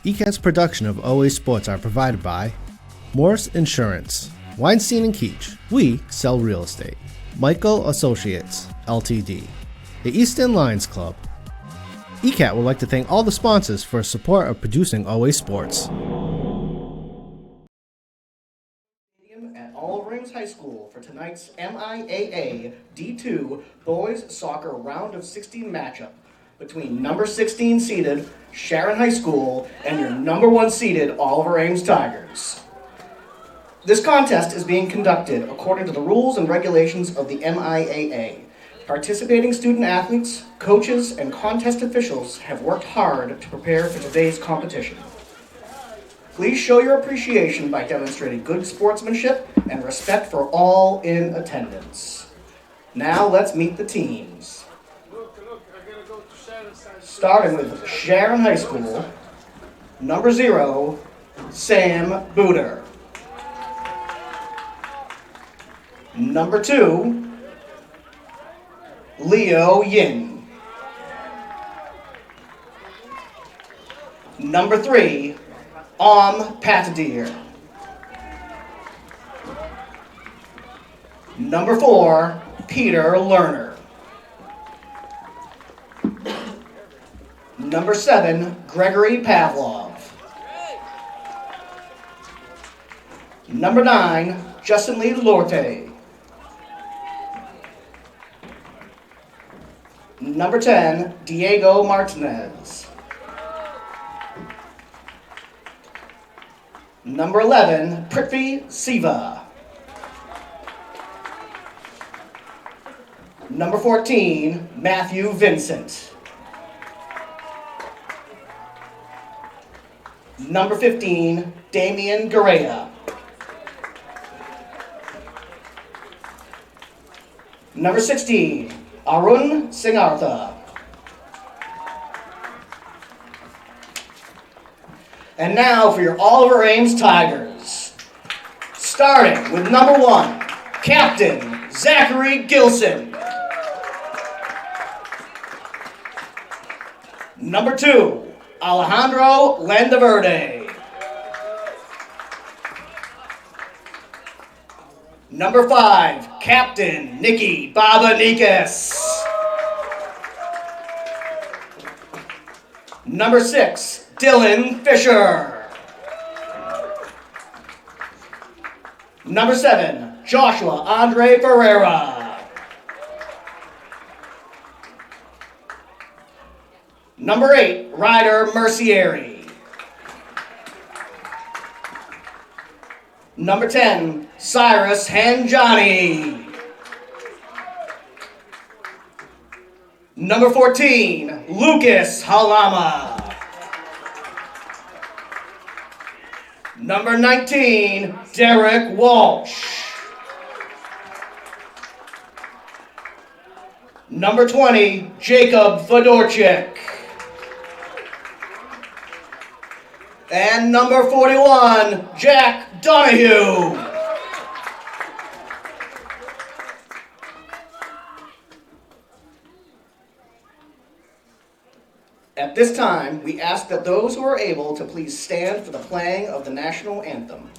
ECAT's production of OA Sports are provided by Morse Insurance, Weinstein and Keach, we sell real estate, Michael Associates, Ltd., the Easton Lions Club. ECAT would like to thank all the sponsors for support of producing OA Sports. At Oliver Ames High School for tonight's MIAA D2 Boys Soccer Round of 16 matchup between number 16 seeded Sharon High School and your number 1 seeded Oliver Ames Tigers. This contest is being conducted according to the rules and regulations of the MIAA. Participating student athletes, coaches, and contest officials have worked hard to prepare for today's competition. Please show your appreciation by demonstrating good sportsmanship and respect for all in attendance. Now let's meet the teams. Starting with Sharon High School, number 0, Sam Booter. Number 2, Leo Yin. Number 3, Patadir. Number 4, Peter Lerner. Number 7, Gregory Pavlov. Number 9, Justin Lee Lorte. Number 10, Diego Martinez. Number 11, Prithvi Siva. Number 14, Matthew Vincent. Number 15, Damian Garea. Number 16, Arun Singhartha. And now for your Oliver Ames Tigers. Starting with number 1, Captain Zachary Gilson. Number 2, Alejandro Landaverde. Number 5, Captain Nikki Babanikas. Number 6, Dylan Fisher. Number 7, Joshua Andre Ferreira. Number 8, Ryder Mercieri. Number 10, Cyrus Hanjani. Number 14, Lucas Halama. Number 19, Derek Walsh. Number 20, Jacob Fedorchik. And number 41, Jack Donahue. At this time, we ask that those who are able to please stand for the playing of the national anthem.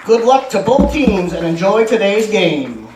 Good luck to both teams and enjoy today's game.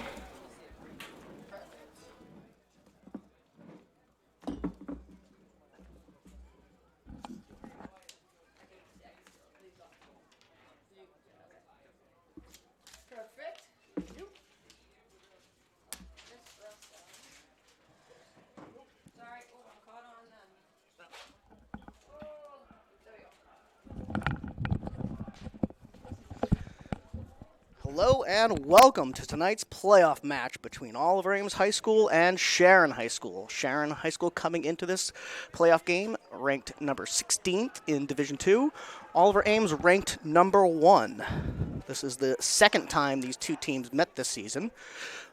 Hello and welcome to tonight's playoff match between Oliver Ames High School and Sharon High School. Sharon High School coming into this playoff game ranked number 16th in Division II. Oliver Ames ranked number 1. This is the second time these two teams met this season.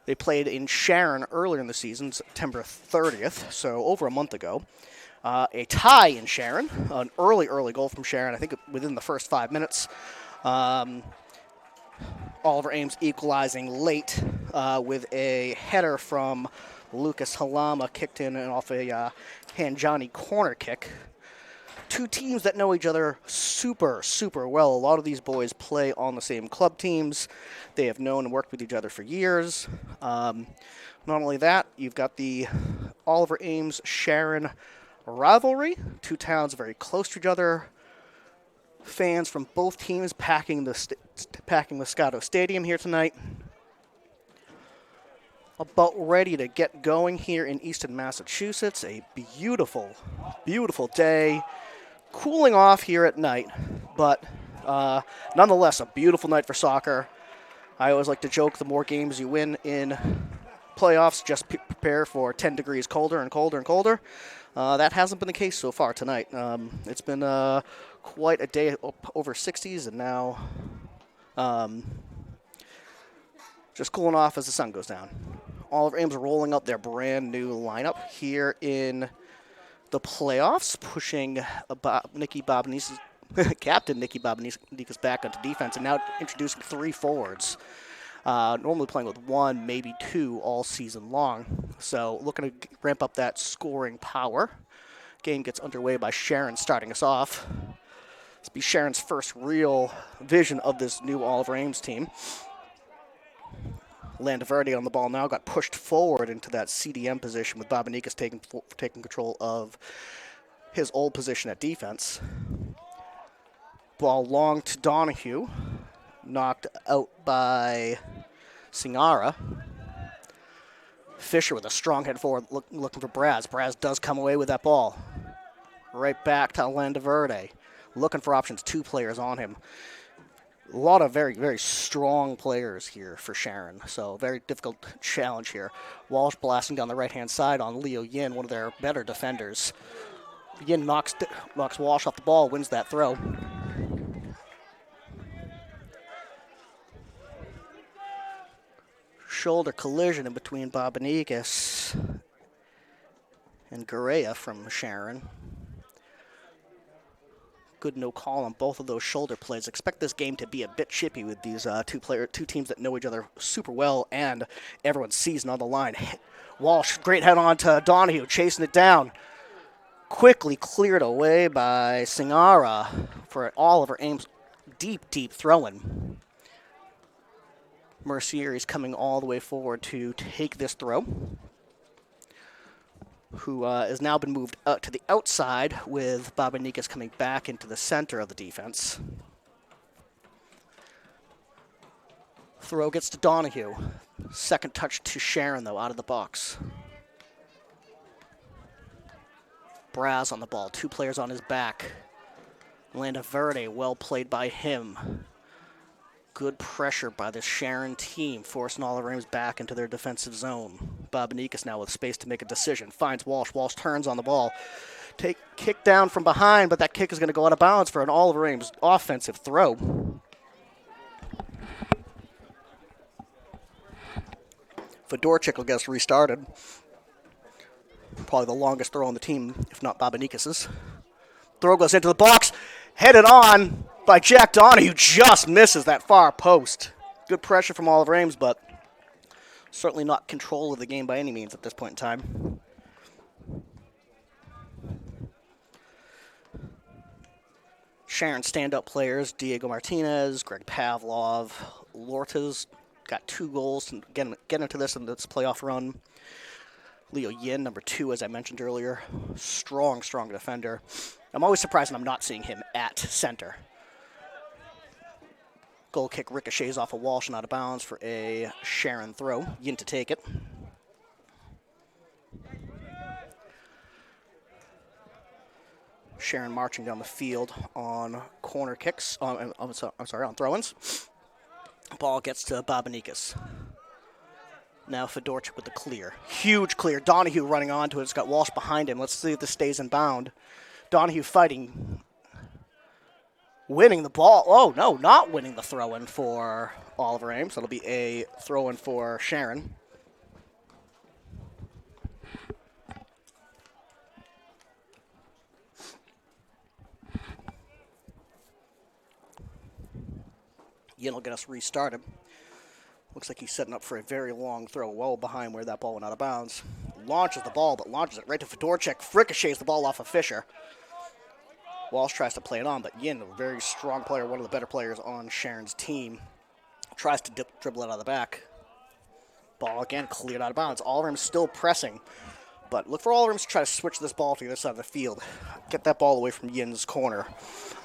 They played in Sharon earlier in the season, September 30th, so over a month ago. A tie in Sharon, an early goal from Sharon, I think within the first 5 minutes. Oliver Ames equalizing late with a header from Lucas Halama, kicked in and off a Hanjani corner kick. Two teams that know each other super well. A lot of these boys play on the same club teams. They have known and worked with each other for years. Not only that, you've got the Oliver Ames-Sharon rivalry. Two towns very close to each other. Fans from both teams packing the Muscato Stadium here tonight. About ready to get going here in Easton, Massachusetts. A beautiful day. Cooling off here at night, but nonetheless a beautiful night for soccer. I always like to joke, the more games you win in playoffs, just prepare for 10 degrees colder and colder and colder. That hasn't been the case so far tonight. It's been quite a day over 60s, and now just cooling off as the sun goes down. Oliver Ames rolling up their brand new lineup here in the playoffs, pushing Captain Nicky Bobanika's back onto defense, and now introducing 3 forwards. Normally playing with 1, maybe 2 all season long. So looking to ramp up that scoring power. Game gets underway by Sharon starting us off. This will be Sharon's first real vision of this new Oliver Ames team. Landaverde on the ball now, got pushed forward into that CDM position with Babanikas taking control of his old position at defense. Ball long to Donahue, knocked out by Singara. Fisher with a strong head forward looking for Braz. Braz does come away with that ball. Right back to Landaverde, looking for options, 2 players on him. A lot of very strong players here for Sharon, so very difficult challenge here. Walsh blasting down the right-hand side on Leo Yin, one of their better defenders. Yin knocks Walsh off the ball, wins that throw. Shoulder collision in between Babanikas and Garea from Sharon. Good no call on both of those shoulder plays. Expect this game to be a bit chippy with these two teams that know each other super well, and everyone's season on the line. Walsh, great head on to Donahue, chasing it down. Quickly cleared away by Singara for Oliver Ames. Deep throw-in. Mercier's coming all the way forward to take this throw, who has now been moved to the outside with Babanikas coming back into the center of the defense. Throw gets to Donahue. Second touch to Sharon, though, out of the box. Braz on the ball, 2 players on his back. Landaverde, well played by him. Good pressure by the Sharon team, forcing Oliver Ames back into their defensive zone. Babanikas now with space to make a decision. Finds Walsh. Walsh turns on the ball. Kick down from behind, but that kick is going to go out of bounds for an Oliver Ames offensive throw. Fedorchik will get us restarted. Probably the longest throw on the team, if not Babanikas's. Throw goes into the box. Headed on by Jack Donahue, just misses that far post. Good pressure from Oliver Ames, but certainly not control of the game by any means at this point in time. Sharon stand-up players, Diego Martinez, Greg Pavlov, Lortas got 2 goals to get into this playoff run. Leo Yin, number 2, as I mentioned earlier. Strong defender. I'm always surprised when I'm not seeing him at center. Goal kick ricochets off of Walsh and out of bounds for a Sharon throw. Yin to take it. Sharon marching down the field on corner kicks. On throw-ins. Ball gets to Babanikas. Now Fedorchik with the clear. Huge clear. Donahue running onto it. It's got Walsh behind him. Let's see if this stays in bound. Donahue fighting. Winning the ball. Oh, no, not winning the throw-in for Oliver Ames. That'll be a throw-in for Sharon. Yin will get us restarted. Looks like he's setting up for a very long throw, well behind where that ball went out of bounds. Launches the ball, but launches it right to Fedorchik. Ricochets the ball off of Fisher. Walsh tries to play it on, but Yin, a very strong player, one of the better players on Sharon's team, tries to dribble it out of the back. Ball again cleared out of bounds. Oliver still pressing, but look for Oliver to try to switch this ball to the other side of the field. Get that ball away from Yin's corner.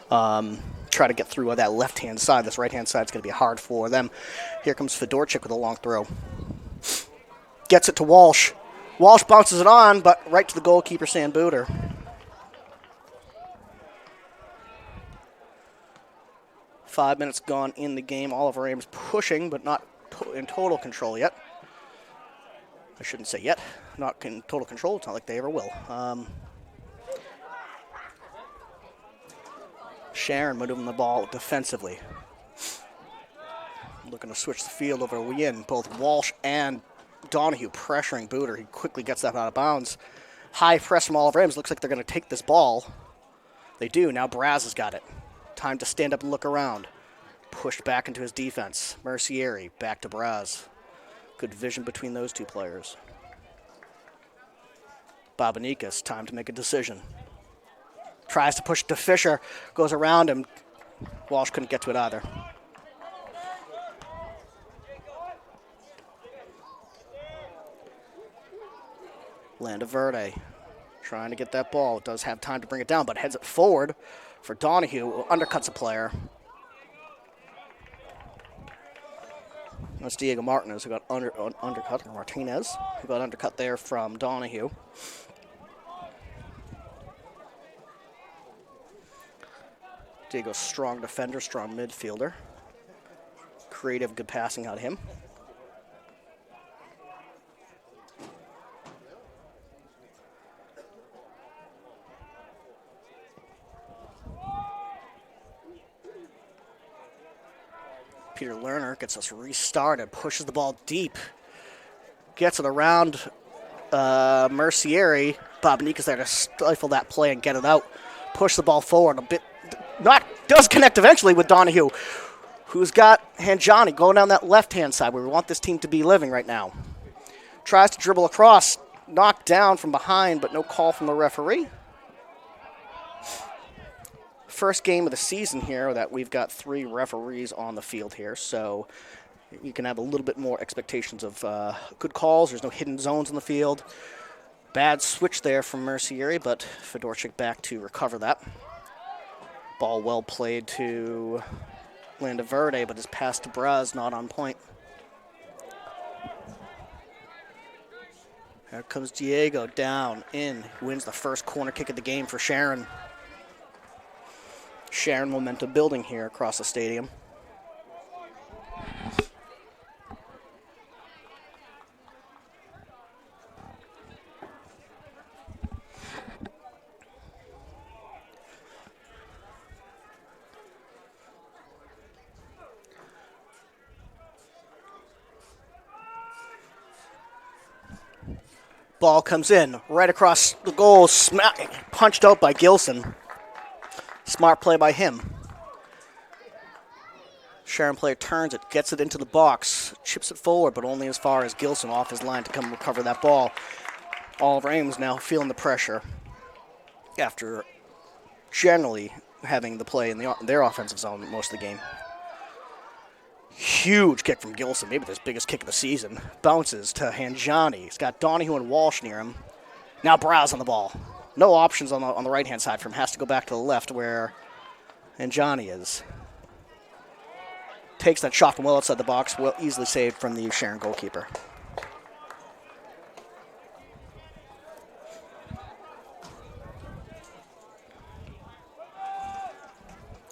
Try to get through on that left-hand side. This right-hand side is going to be hard for them. Here comes Fedorchik with a long throw. Gets it to Walsh. Walsh bounces it on, but right to the goalkeeper, Sam Booter. Five minutes gone in the game. Oliver Ames pushing, but not in total control yet. I shouldn't say yet. Not in total control. It's not like they ever will. Sharon moving the ball defensively. Looking to switch the field over to Yin. Both Walsh and Donahue pressuring Booter. He quickly gets that out of bounds. High press from Oliver Ames. Looks like they're going to take this ball. They do. Now Braz has got it. Time to stand up and look around. Pushed back into his defense. Mercieri back to Braz. Good vision between those two players. Babanikas, time to make a decision. Tries to push to Fisher. Goes around him. Walsh couldn't get to it either. Landaverde trying to get that ball. Does have time to bring it down, but heads it forward for Donahue. Undercuts a player. That's Diego Martinez who got undercut, or Martinez, who got undercut there from Donahue. Diego's strong defender, strong midfielder. Creative, good passing out of him. Peter Lerner gets us restarted, pushes the ball deep, gets it around Mercieri. Babanikas there to stifle that play and get it out. Push the ball forward a bit. Does connect eventually with Donahue, who's got Hanjani going down that left-hand side where we want this team to be living right now. Tries to dribble across, knocked down from behind, but no call from the referee. First game of the season here that we've got 3 referees on the field here, so you can have a little bit more expectations of good calls. There's no hidden zones in the field. Bad switch there from Mercieri, but Fedorchik back to recover that. Ball well played to Landaverde, but his pass to Braz not on point. Here comes Diego down, in, wins the first corner kick of the game for Sharon. Sharon momentum building here across the stadium. Ball comes in right across the goal, punched out by Gilson. Smart play by him. Sharon player turns it, gets it into the box, chips it forward, but only as far as Gilson off his line to come recover that ball. Oliver Ames now feeling the pressure after generally having the play in their offensive zone most of the game. Huge kick from Gilson, maybe his biggest kick of the season. Bounces to Hanjani. He's got Donahue and Walsh near him. Now Browse on the ball. No options on the right-hand side for him. Has to go back to the left where Hanjani is. Takes that shot from well outside the box, well easily saved from the Sharon goalkeeper.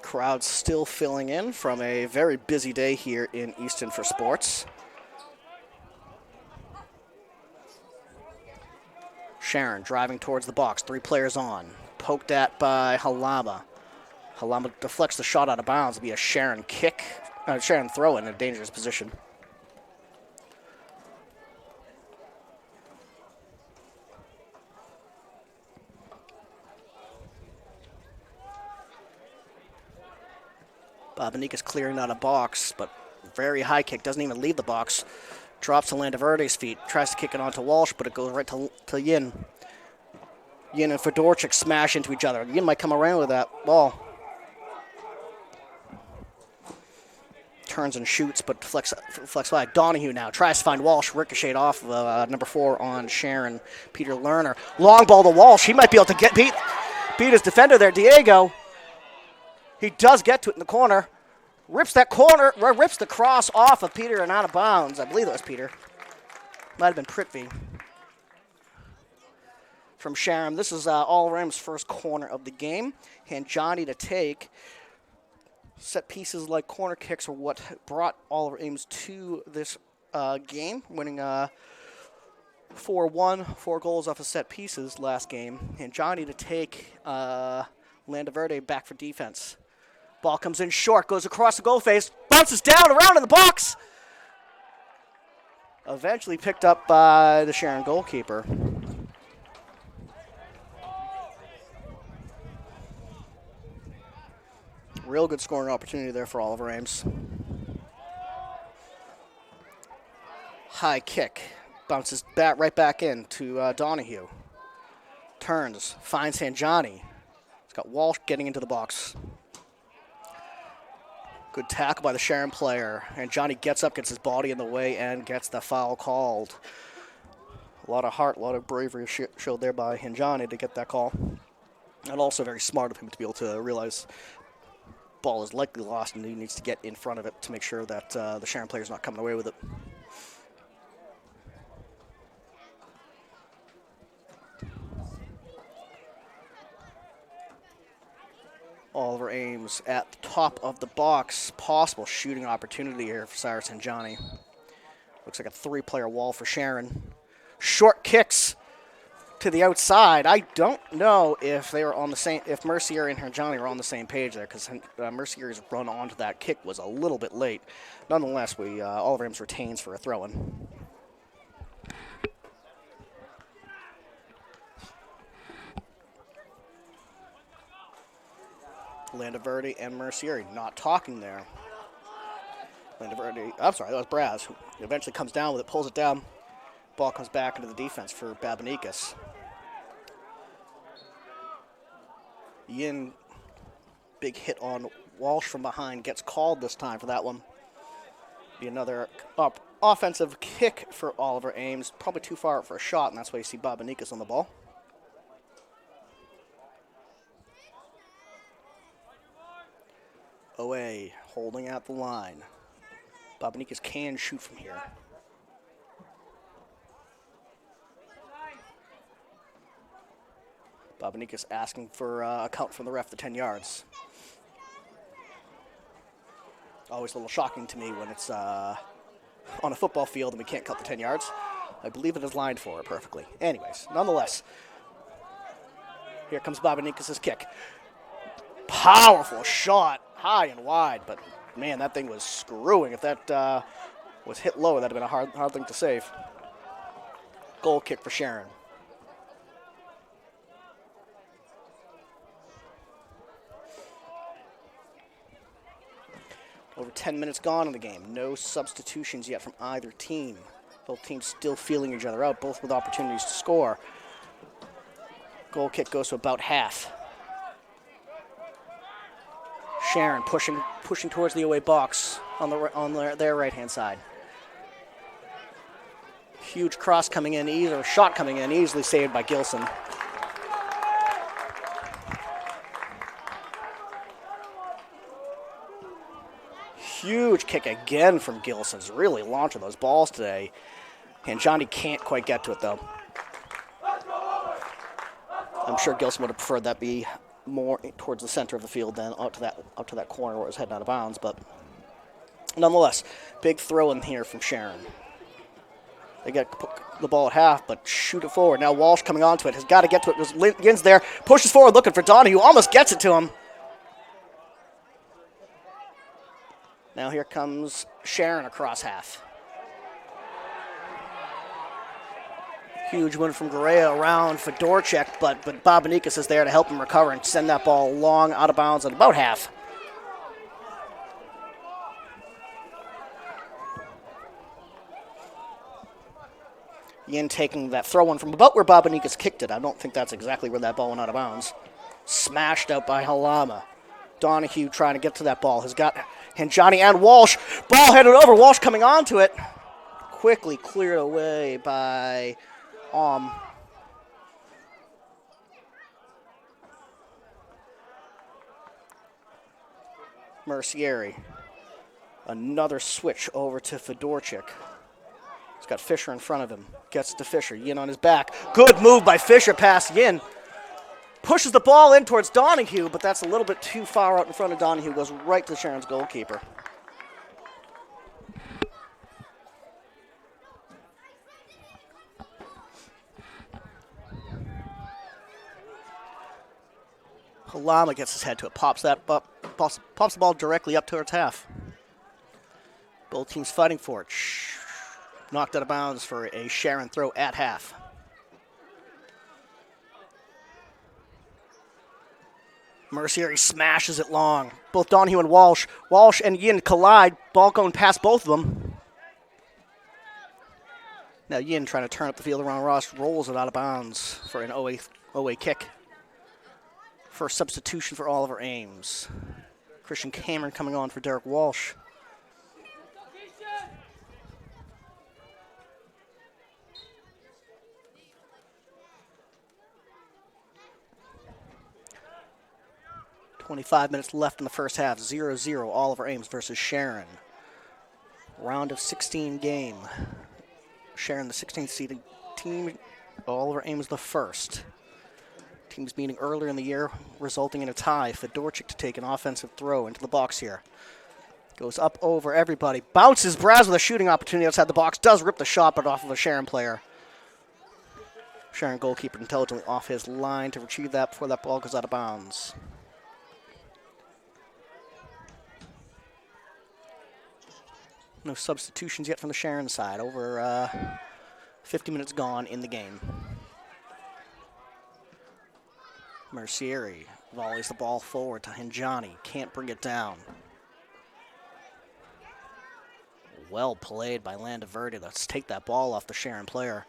Crowd still filling in from a very busy day here in Easton for sports. Sharon driving towards the box, 3 players on. Poked at by Halama. Halama deflects the shot out of bounds. It'll be a Sharon Sharon throw in a dangerous position. Babanika's clearing out a box, but very high kick. Doesn't even leave the box. Drops to Landaverde's feet. Tries to kick it onto Walsh, but it goes right to Yin. Yin and Fedorchik smash into each other. Yin might come around with that ball. Turns and shoots, but deflects by Donahue now. Tries to find Walsh. Ricocheted off of number 4 on Sharon. Peter Lerner. Long ball to Walsh. He might be able to beat his defender there, Diego. He does get to it in the corner. Rips the cross off of Peter and out of bounds. I believe that was Peter. Might have been Prithvi. From Sharon. This is All Ram's first corner of the game. Hanjani to take. Set pieces like corner kicks are what brought Oliver Ames to this game, winning 4-1, 4 goals off of set pieces last game. And Johnny to take Landaverde back for defense. Ball comes in short, goes across the goal face, bounces down, around in the box. Eventually picked up by the Sharon goalkeeper. Real good scoring opportunity there for Oliver Ames. High kick. Bounces right back in to Donahue. Turns. Finds Hanjani. He's got Walsh getting into the box. Good tackle by the Sharon player. And Johnny gets up, gets his body in the way, and gets the foul called. A lot of heart, a lot of bravery showed there by Hanjani to get that call. And also very smart of him to be able to realize ball is likely lost and he needs to get in front of it to make sure that the Sharon player is not coming away with it. Oliver Ames at the top of the box. Possible shooting opportunity here for Cyrus and Johnny. Looks like a 3-player wall for Sharon. Short kicks to the outside. I don't know if they were on the same, if Mercier and Johnny were on the same page there, because Mercier's run onto that kick was a little bit late. Nonetheless, Oliver Ames retains for a throw-in. Landaverde and Mercier not talking there. Landaverde, I'm sorry, that was Braz, who eventually comes down with it, pulls it down. Ball comes back into the defense for Babanikas. Yin, big hit on Walsh from behind, gets called this time for that one. Be another offensive kick for Oliver Ames. Probably too far for a shot, and that's why you see Babanikas on the ball. Away, holding out the line. Babanikas can shoot from here. Babanikas asking for a count from the ref, the 10 yards. Always a little shocking to me when it's on a football field and we can't count the 10 yards. I believe it is lined for it perfectly. Anyways, nonetheless, here comes Babanikas' kick. Powerful shot, high and wide, but man, that thing was screwing. If that was hit lower, that'd have been a hard thing to save. Goal kick for Sharon. Over 10 minutes gone in the game. No substitutions yet from either team. Both teams still feeling each other out, both with opportunities to score. Goal kick goes to about half. Sharon pushing towards the away box on their right-hand side. Huge cross coming in, shot coming in, easily saved by Gilson. Huge kick again from Gilson. He's really launching those balls today. And Johnny can't quite get to it, though. I'm sure Gilson would have preferred that be more towards the center of the field than up to that corner where it was heading out of bounds. But nonetheless, big throw in here from Sharon. They get the ball at half, but shoot it forward. Now Walsh coming onto it. Has got to get to it. There's Yins there. Pushes forward looking for Donahue. Almost gets it to him. Now here comes Sharon across half. Huge win from Garea around Fedorchik, but Babanikas is there to help him recover and send that ball long out of bounds at about half. Yin taking that throw one from about where Babanikas kicked it. I don't think that's exactly where that ball went out of bounds. Smashed out by Halama. Donahue trying to get to that ball. Has got Johnny and Walsh. Ball headed over. Walsh coming onto it. Quickly cleared away by Mercieri. Another switch over to Fedorchik. He's got Fisher in front of him. Gets to Fisher. Yin on his back. Good move by Fisher past Yin. Pushes the ball in towards Donahue, but that's a little bit too far out in front of Donahue. Goes right to Sharon's goalkeeper. Halama gets his head to it. Pops the ball directly up towards half. Both teams fighting for it. Knocked out of bounds for a Sharon throw at half. Mercieri smashes it long. Both Donahue and Walsh and Yin collide. Ball going past both of them. Now Yin trying to turn up the field around Ross. Rolls it out of bounds for an OA kick. First substitution for Oliver Ames. Christian Cameron coming on for Derek Walsh. .25 minutes left in the first half. 0-0 Oliver Ames versus Sharon. Round of 16 game. Sharon the 16th seeded team. Oliver Ames the first. Teams meeting earlier in the year, resulting in a tie. Fedorchik to take an offensive throw into the box here. Goes up over everybody. Bounces Braz with a shooting opportunity outside the box. Does rip the shot, but off of a Sharon player. Sharon goalkeeper intelligently off his line to retrieve that before that ball goes out of bounds. No substitutions yet from the Sharon side. Over 50 minutes gone in the game. Mercieri volleys the ball forward to Hinjani. Can't bring it down. Well played by Landaverde. Let's take that ball off the Sharon player.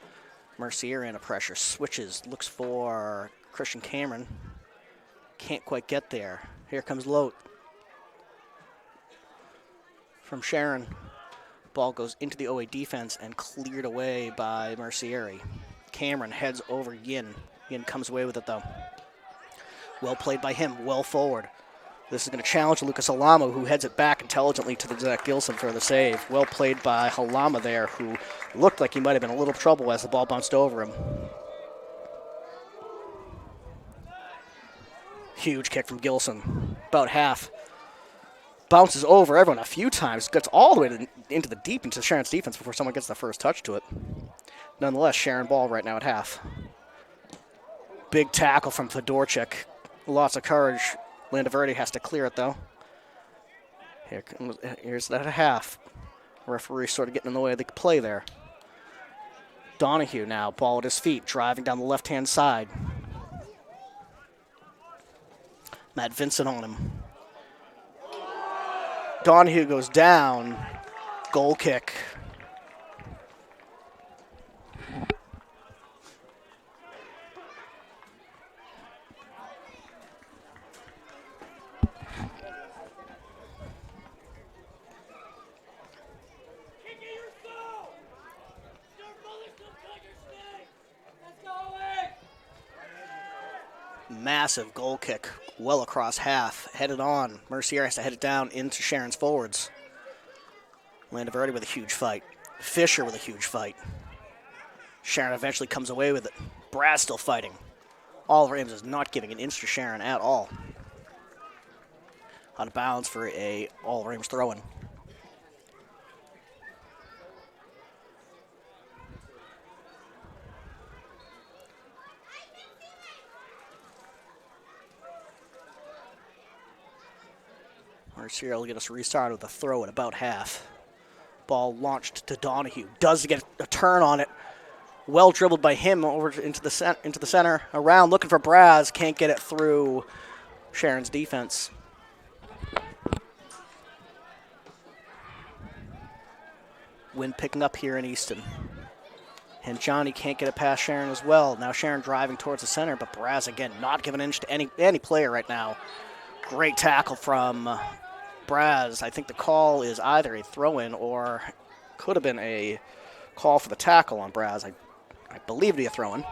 Mercieri under pressure. Switches. Looks for Christian Cameron. Can't quite get there. Here comes Lote. From Sharon. Ball goes into the OA defense and cleared away by Mercieri. Cameron heads over Yin. Yin comes away with it though. Well played by him, well forward. This is going to challenge Lucas Halama, who heads it back intelligently to the Zach Gilson for the save. Well played by Halama there, who looked like he might have been in a little trouble as the ball bounced over him. Huge kick from Gilson, about half. Bounces over everyone a few times, gets all the way into Sharon's defense before someone gets the first touch to it. Nonetheless, Sharon ball right now at half. Big tackle from Fedorchik. Lots of courage. Landaverde has to clear it, though. Here's that at half. Referee sort of getting in the way of the play there. Donahue now, ball at his feet, driving down the left-hand side. Matt Vincent on him. Donahue goes down. Goal kick. Massive goal kick well across half. Headed on. Mercier has to head it down into Sharon's forwards. Landaverdi with a huge fight. Fisher with a huge fight. Sharon eventually comes away with it. Braz still fighting. Oliver Ames is not giving an inch to Sharon at all. Out of bounds for a Oliver Ames throw-in. Mercier will get us restarted with a throw at about half. Ball launched to Donahue. Does get a turn on it. Well dribbled by him over into the center. Around, looking for Braz. Can't get it through Sharon's defense. Wind picking up here in Easton. And Johnny can't get it past Sharon as well. Now Sharon driving towards the center, but Braz again not giving an inch to any player right now. Great tackle from Braz. I think the call is either a throw-in or could have been a call for the tackle on Braz. I believe to be a throw-in.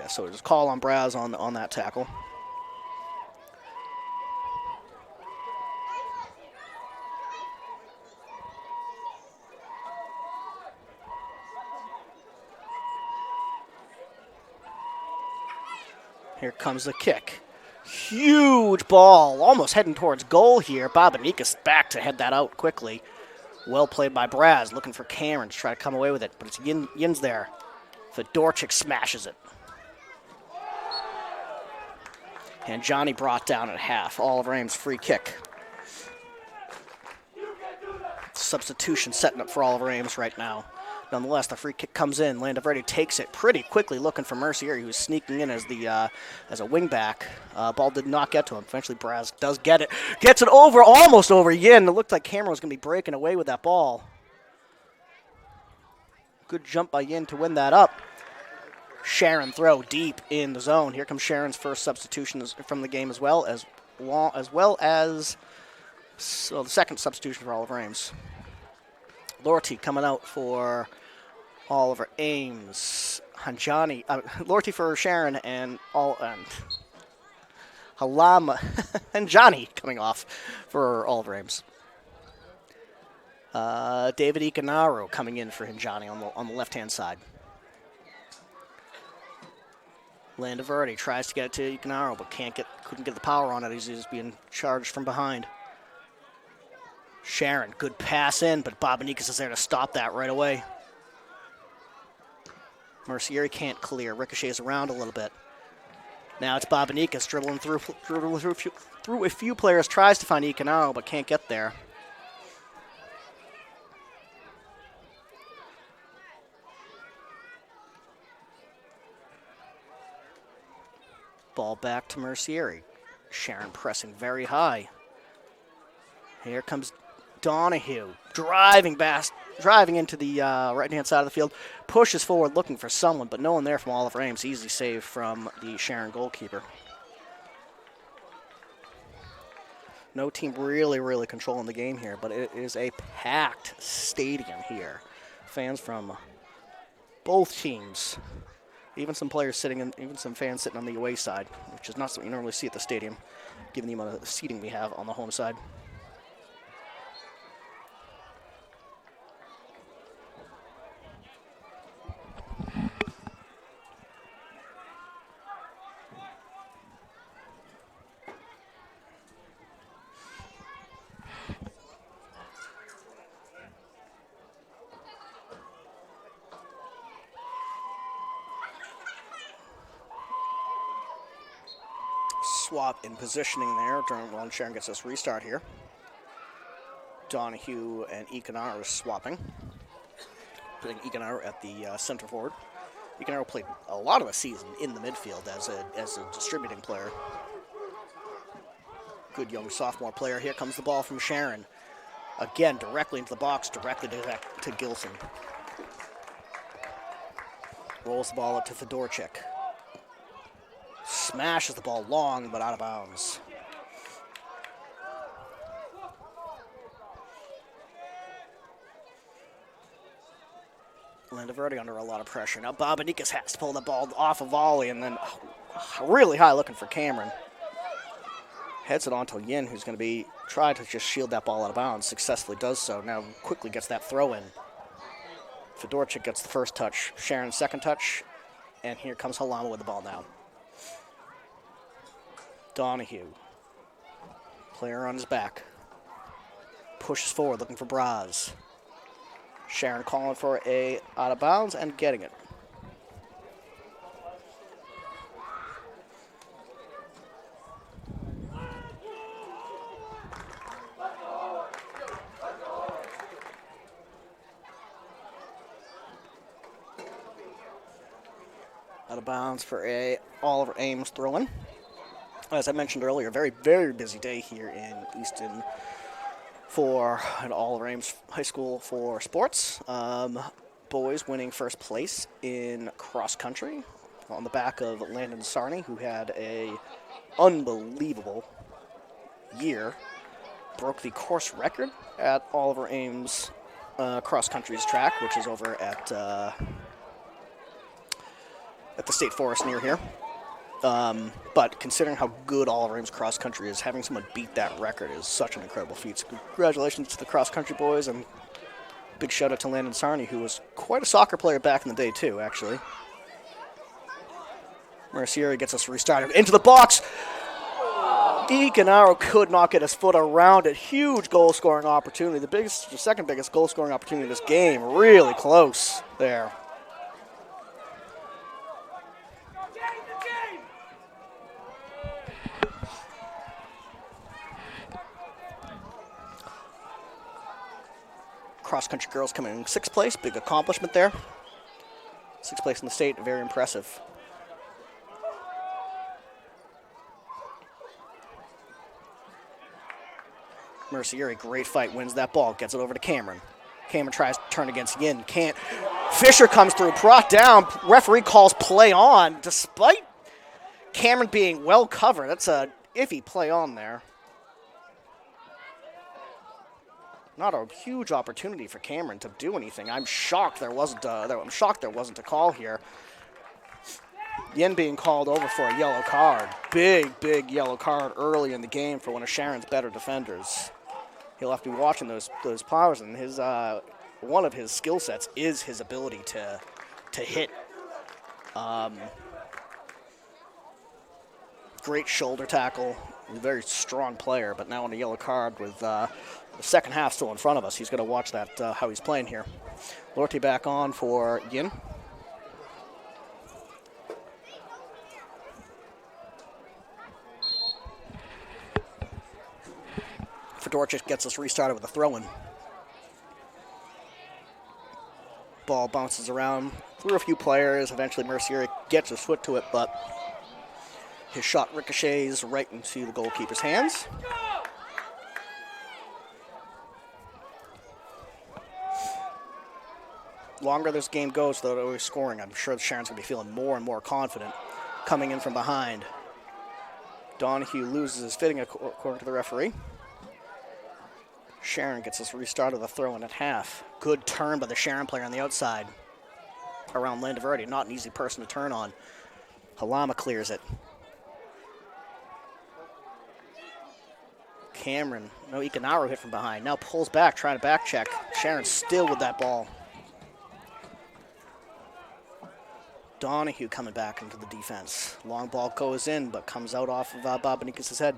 So just call on Braz on that tackle. Here comes the kick. Huge ball, almost heading towards goal here. Babanicas back to head that out quickly. Well played by Braz, looking for Cameron to try to come away with it, but it's Yin's there. Fedorchik smashes it. And Johnny brought down at half. Oliver Ames free kick. Substitution setting up for Oliver Ames right now. Nonetheless, the free kick comes in. Landaverdi takes it pretty quickly, looking for Mercier, who was sneaking in as a wing back. Ball did not get to him. Eventually, Braz does get it. Gets it over, almost over Yin. It looked like Cameron was going to be breaking away with that ball. Good jump by Yin to win that up. Sharon throw deep in the zone. Here comes Sharon's first substitution from the game as well as the second substitution for Oliver Ames. Lorty coming out for Oliver Ames. Hanjani, Lorty for Sharon and Halama and Johnny coming off for Oliver Ames. David Icanaro coming in for Hinjani on the left-hand side. Landaverdi tries to get it to Icanaro, but couldn't get the power on it. He's being charged from behind. Sharon, good pass in, but Babanicas is there to stop that right away. Mercier can't clear. Ricochets around a little bit. Now it's Babanicas dribbling through a few players, tries to find Icanaro, but can't get there. Ball back to Mercier. Sharon pressing very high. Here comes Donahue, driving into the right-hand side of the field, pushes forward looking for someone, but no one there from Oliver Ames. Easy save from the Sharon goalkeeper. No team really controlling the game here, but it is a packed stadium here. Fans from both teams, even some fans sitting on the away side, which is not something you normally see at the stadium, given the amount of seating we have on the home side. Swap in positioning there while Sharon gets this restart here. Donahue and Icanaro swapping. Putting Icanaro at the center forward. Icanaro played a lot of the season in the midfield as a distributing player. Good young sophomore player. Here comes the ball from Sharon. Again, directly into the box, directly to Gilson. Rolls the ball up to Fedorchik. Smashes the ball long, but out of bounds. Landaverde under a lot of pressure. Now Babanikas has to pull the ball off a volley, and then really high looking for Cameron. Heads it on to Yin, who's going to be trying to just shield that ball out of bounds. Successfully does so. Now quickly gets that throw in. Fedorchik gets the first touch. Sharon second touch. And here comes Halama with the ball now. Donahue. Player on his back. Pushes forward, looking for Braz. Sharon calling for a out of bounds and getting it. Out of bounds for a Oliver Ames throw-in. As I mentioned earlier, very, very busy day here in Easton for an Oliver Ames High School for sports. Boys winning first place in cross country on the back of Landon Sarney, who had a unbelievable year. Broke the course record at Oliver Ames cross country's track, which is over at the State Forest near here. But considering how good Oliver Ames cross country is, having someone beat that record is such an incredible feat. So congratulations to the cross country boys, and big shout out to Landon Sarney, who was quite a soccer player back in the day too, actually. Mercieri gets us restarted into the box. Canaro could not get his foot around it. Huge goal scoring opportunity. The second biggest goal scoring opportunity of this game. Really close there. Cross-country girls coming in sixth place. Big accomplishment there. Sixth place in the state. Very impressive. Mercieri, great fight. Wins that ball. Gets it over to Cameron. Cameron tries to turn against Yin. Can't. Fisher comes through. Brought down. Referee calls play on. Despite Cameron being well covered. That's a iffy play on there. Not a huge opportunity for Cameron to do anything. I'm shocked there wasn't a call here. Yin being called over for a yellow card. Big yellow card early in the game for one of Sharon's better defenders. He'll have to be watching those powers, and his one of his skill sets is his ability to hit. Great shoulder tackle. Very strong player, but now on a yellow card with the second half still in front of us. He's going to watch that, how he's playing here. Lorty back on for Yin. Fedorchik gets us restarted with a throw-in. Ball bounces around through a few players. Eventually Mercier gets his foot to it, but his shot ricochets right into the goalkeeper's hands. Longer this game goes, though, always scoring, I'm sure Sharon's going to be feeling more and more confident coming in from behind. Donahue loses his footing according to the referee. Sharon gets us restarted with a throw-in at half. Good turn by the Sharon player on the outside around Landaverde. Not an easy person to turn on. Halama clears it. Cameron, no Ikanaro hit from behind. Now pulls back, trying to back check. Sharon still with that ball. Donahue coming back into the defense. Long ball goes in, but comes out off of Babanikis' head.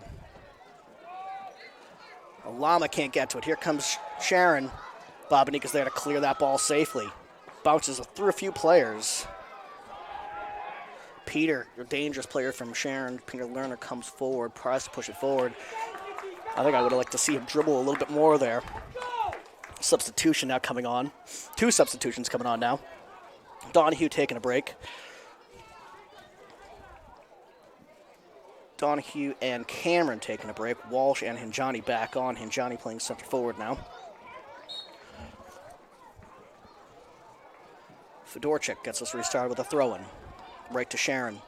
Halama can't get to it. Here comes Sharon. Babanikis there to clear that ball safely. Bounces through a few players. Peter, a dangerous player from Sharon. Peter Lerner comes forward, tries to push it forward. I think I would have liked to see him dribble a little bit more there. Substitution now coming on. Two substitutions coming on now. Donahue taking a break. Donahue and Cameron taking a break. Walsh and Hinjani back on. Hinjani playing center forward now. Fedorchik gets us restarted with a throw-in. Right to Sharon.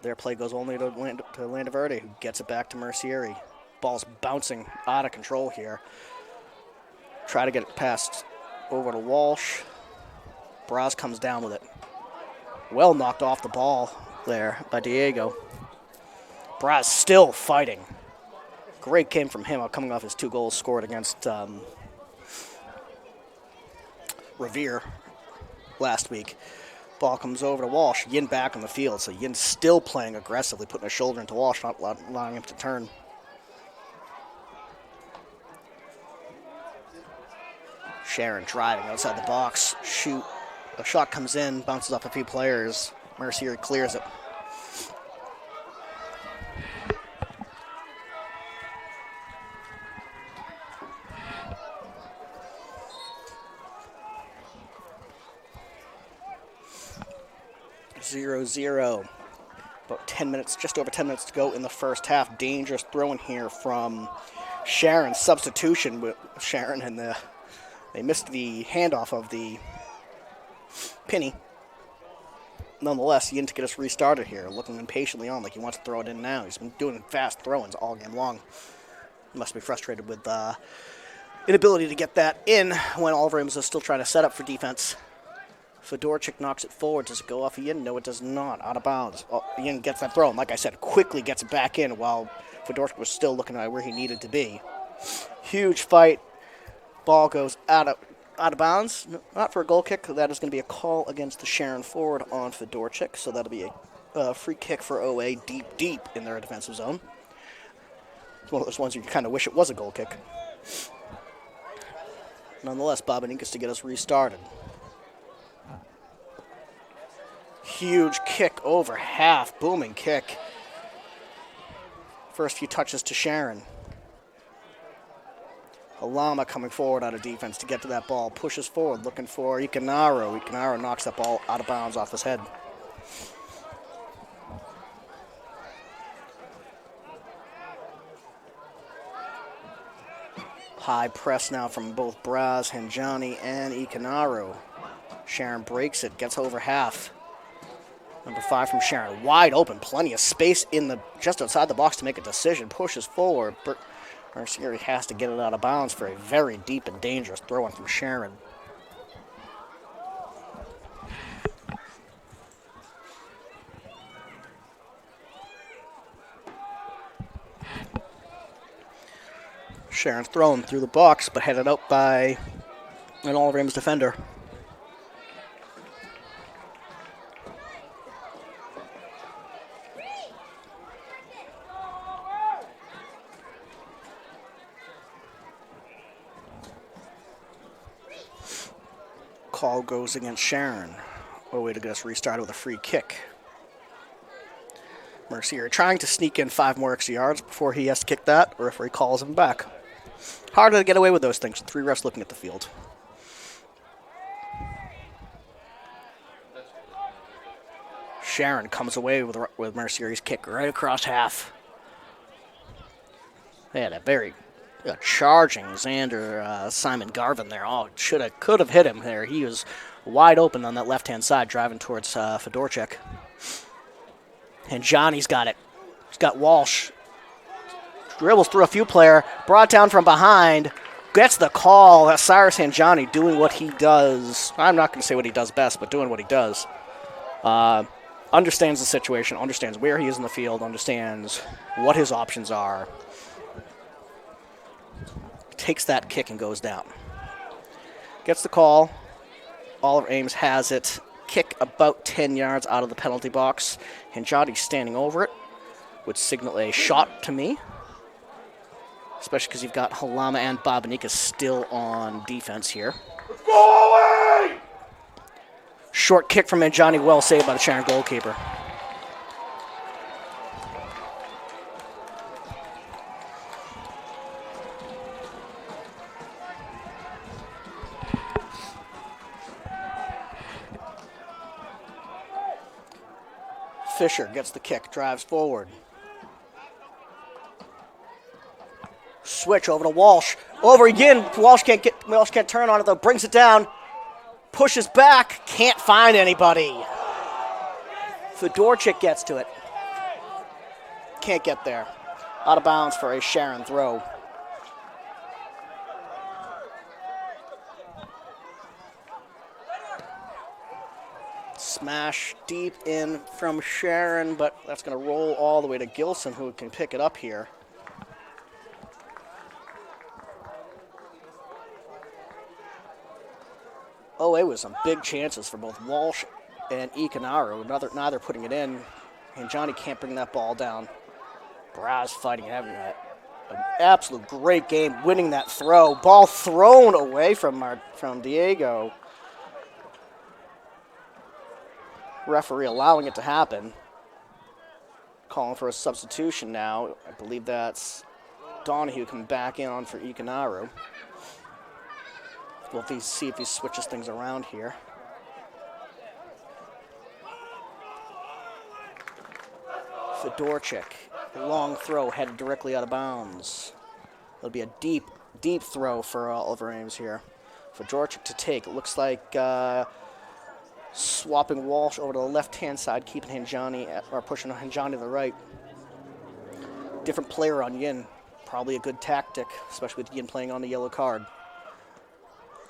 Their play goes only to Landaverde, who gets it back to Mercieri. Ball's bouncing out of control here. Try to get it passed over to Walsh. Braz comes down with it. Well knocked off the ball there by Diego. Braz still fighting. Great game from him coming off his 2 goals scored against Revere last week. Ball comes over to Walsh. Yin back on the field, so Yin still playing aggressively, putting a shoulder into Walsh, not allowing him to turn. Sharon driving outside the box. Shoot. A shot comes in, bounces off a few players. Mercier clears it. Zero. About 10 minutes, just over 10 minutes to go in the first half. Dangerous throw in here from Sharon. Substitution with Sharon, and they missed the handoff of the penny. Nonetheless, Yin to get us restarted here, looking impatiently on like he wants to throw it in now. He's been doing fast throw-ins all game long. He must be frustrated with inability to get that in when Oliver Ames is still trying to set up for defense. Fedorchik knocks it forward. Does it go off Yin? No, it does not. Out of bounds. Yin gets that throw, and like I said, quickly gets it back in while Fedorchik was still looking at where he needed to be. Huge fight. Ball goes out of bounds. Not for a goal kick. That is going to be a call against the Sharon forward on Fedorchik, so that'll be a free kick for OA deep in their defensive zone. It's one of those ones you kind of wish it was a goal kick. Nonetheless, Bobaninkas to get us restarted. Huge kick over half. Booming kick. First few touches to Sharon. Halama coming forward out of defense to get to that ball. Pushes forward, looking for Ikanaro. Ikanaro knocks that ball out of bounds off his head. High press now from both Braz, Henjani, and Ikanaro. Sharon breaks it, gets over half. Number 5 from Sharon, wide open, plenty of space just outside the box to make a decision. Pushes forward. Mercier has to get it out of bounds for a very deep and dangerous throw-in from Sharon. Sharon's thrown through the box, but headed out by an Oliver Ames defender. Call goes against Sharon. A way to get us restarted with a free kick. Mercier trying to sneak in 5 more extra yards before he has to kick that. The referee calls him back. Harder to get away with those things. 3 refs looking at the field. Sharon comes away with Mercier's kick right across half. They had a very charging Xander Simon Garvin there. Oh, could have hit him there. He was wide open on that left-hand side, driving towards Fedorchik. And Johnny's got it. He's got Walsh. Dribbles through a few player, brought down from behind, gets the call. That's Cyrus Hanjani doing what he does. I'm not going to say what he does best, but doing what he does. Understands the situation, understands where he is in the field, understands what his options are. Takes that kick and goes down. Gets the call. Oliver Ames has it. Kick about 10 yards out of the penalty box. Hanjani standing over it. Would signal a shot to me. Especially because you've got Halama and Bobanika still on defense here. Go away! Short kick from Hanjani, well saved by the Sharon goalkeeper. Fisher gets the kick, drives forward. Switch over to Walsh. Over again. Walsh can't turn on it though. Brings it down. Pushes back. Can't find anybody. Fedorchik gets to it. Can't get there. Out of bounds for a Sharon throw. Smash deep in from Sharon, but that's going to roll all the way to Gilson, who can pick it up here. OA with some big chances for both Walsh and Ekanaro, neither putting it in, and Johnny can't bring that ball down. Braz fighting, having an absolute great game, winning that throw. Ball thrown away from Diego. Referee allowing it to happen. Calling for a substitution now. I believe that's Donahue coming back in on for Ekanaro. We'll see if he switches things around here. Fedorchik, a long throw headed directly out of bounds. It'll be a deep, deep throw for Oliver Ames here. Fedorchik to take. It looks like swapping Walsh over to the left-hand side, keeping Hinjani, or pushing Hinjani to the right. Different player on Yin. Probably a good tactic, especially with Yin playing on the yellow card.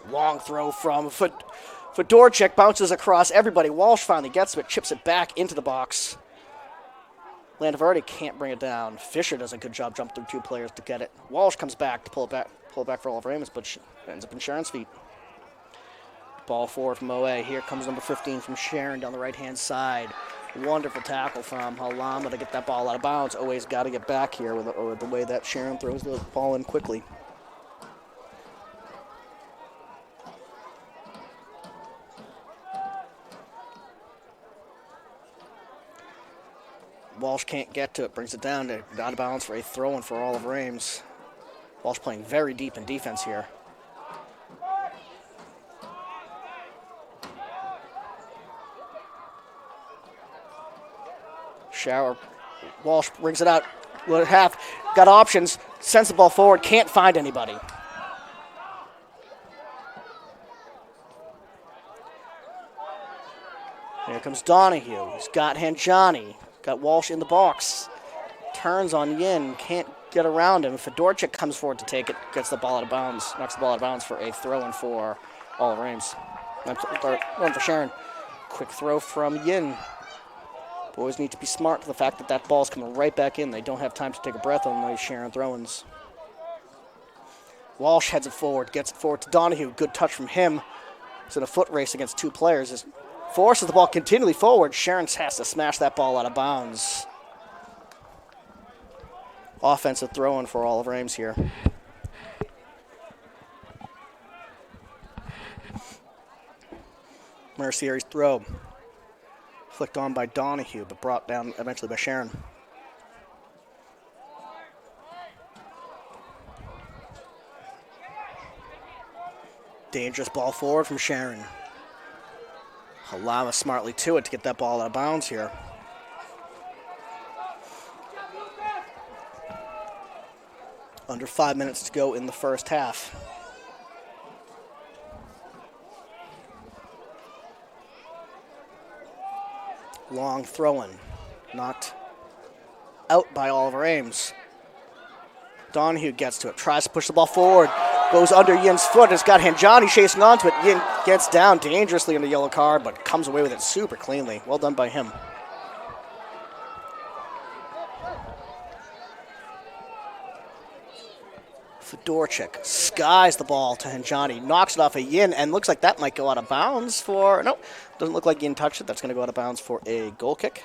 Long throw from Fedorchik, bounces across everybody. Walsh finally gets it, chips it back into the box. Landaverde can't bring it down. Fisher does a good job jumping through two players to get it. Walsh comes back to pull it back for Oliver Ames, but ends up in Sharon's feet. Ball forward from OA. Here comes number 15 from Sharon down the right-hand side. Wonderful tackle from Halama to get that ball out of bounds. OA's got to get back here with the way that Sharon throws the ball in quickly. Walsh can't get to it, brings it down to out of bounds for a throw-in for Oliver Ames. Walsh playing very deep in defense here. Walsh brings it out. Got options, sends the ball forward, can't find anybody. Here comes Donahue. He's got Hanjani. Got Walsh in the box. Turns on Yin. Can't get around him. Fedorchik comes forward to take it. Gets the ball out of bounds. Knocks the ball out of bounds for a throw-in for Oliver Ames. One for Sharon. Quick throw from Yin. Boys need to be smart to the fact that that ball's coming right back in. They don't have time to take a breath on those Sharon throw-ins. Walsh heads it forward. Gets it forward to Donahue. Good touch from him. It's in a foot race against two players. Forces the ball continually forward. Sharon has to smash that ball out of bounds. Offensive throw-in for Oliver Ames here. Mercier's throw. Flicked on by Donahue, but brought down eventually by Sharon. Dangerous ball forward from Sharon. Halama smartly to it to get that ball out of bounds here. Under 5 minutes to go in the first half. Long throw-in. Knocked out by Oliver Ames. Donahue gets to it. Tries to push the ball forward. Goes under Yin's foot. It's got Hanjani chasing onto it. Yin gets down dangerously in the yellow card, but comes away with it super cleanly. Well done by him. Fedorchik skies the ball to Hanjani. Knocks it off of Yin, and looks like that might go out of bounds for... Nope, doesn't look like Yin touched it. That's going to go out of bounds for a goal kick.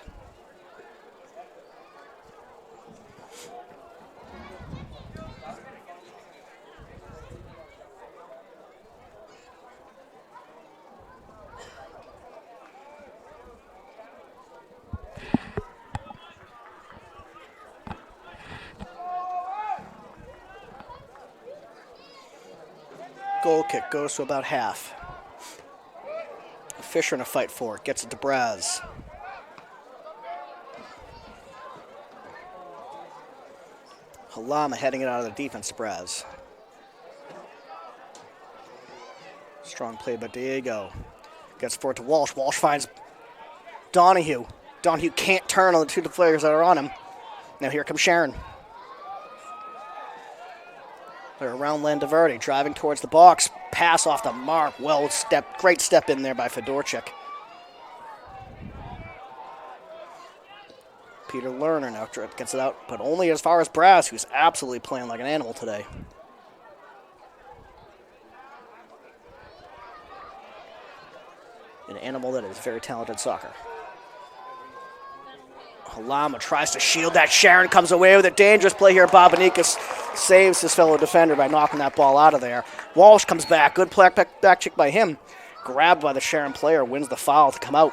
Goal kick goes to about half. Fisher in a fight for it. Gets it to Braz. Halama heading it out of the defense to Braz. Strong play by Diego. Gets forward to Walsh. Walsh finds Donahue. Donahue can't turn on the two players that are on him. Now here comes Sharon. They're around Landaverde, driving towards the box. Pass off the mark. Well step, great step in there by Fedorchik. Peter Lerner now gets it out, but only as far as Braz, who's absolutely playing like an animal today. An animal that is very talented soccer. Halama tries to shield that. Sharon comes away with a dangerous play here. Bobanikas saves his fellow defender by knocking that ball out of there. Walsh comes back. Good back check by him. Grabbed by the Sharon player. Wins the foul to come out.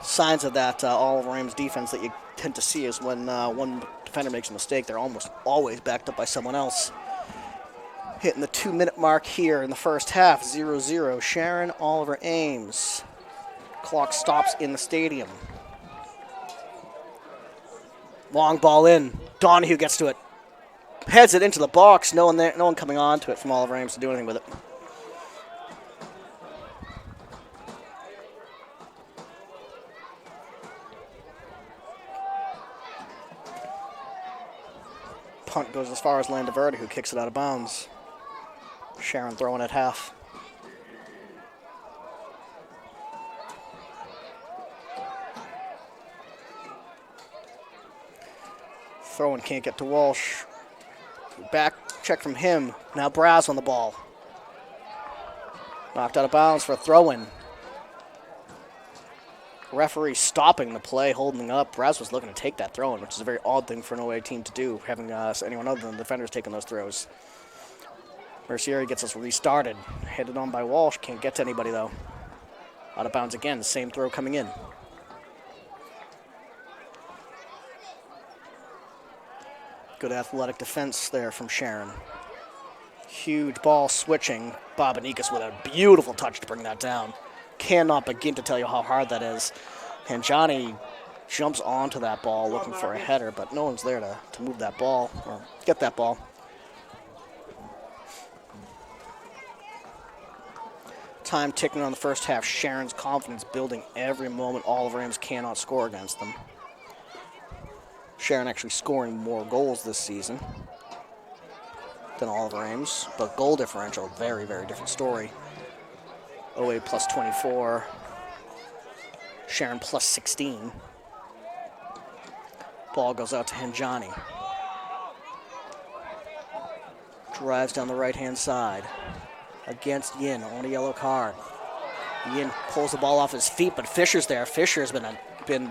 Signs of that Oliver Ames defense that you tend to see is when one defender makes a mistake, they're almost always backed up by someone else. Hitting the 2-minute mark here in the first half. 0-0. Sharon, Oliver Ames. Clock stops in the stadium. Long ball in. Donahue gets to it. Heads it into the box. No one coming on to it from Oliver Ames to do anything with it. Punt goes as far as Landaverde, who kicks it out of bounds. Sharon throwing at half. Throwing can't get to Walsh. Back check from him. Now Braz on the ball. Knocked out of bounds for a throw-in. Referee stopping the play, holding up. Braz was looking to take that throw-in, which is a very odd thing for an OA team to do, having anyone other than the defenders taking those throws. Mercieri gets us restarted. Headed on by Walsh. Can't get to anybody, though. Out of bounds again. Same throw coming in. Good athletic defense there from Sharon. Huge ball switching. Bobanikas with a beautiful touch to bring that down. Cannot begin to tell you how hard that is. And Johnny jumps onto that ball looking for a header, but no one's there to move that ball or get that ball. Time ticking on the first half. Sharon's confidence building every moment. Oliver Ames cannot score against them. Sharon actually scoring more goals this season than Oliver Ames, but goal differential, very, very different story. OA plus 24, Sharon plus 16. Ball goes out to Henjani. Drives down the right-hand side against Yin on a yellow card. Yin pulls the ball off his feet, but Fisher's there. Fisher's been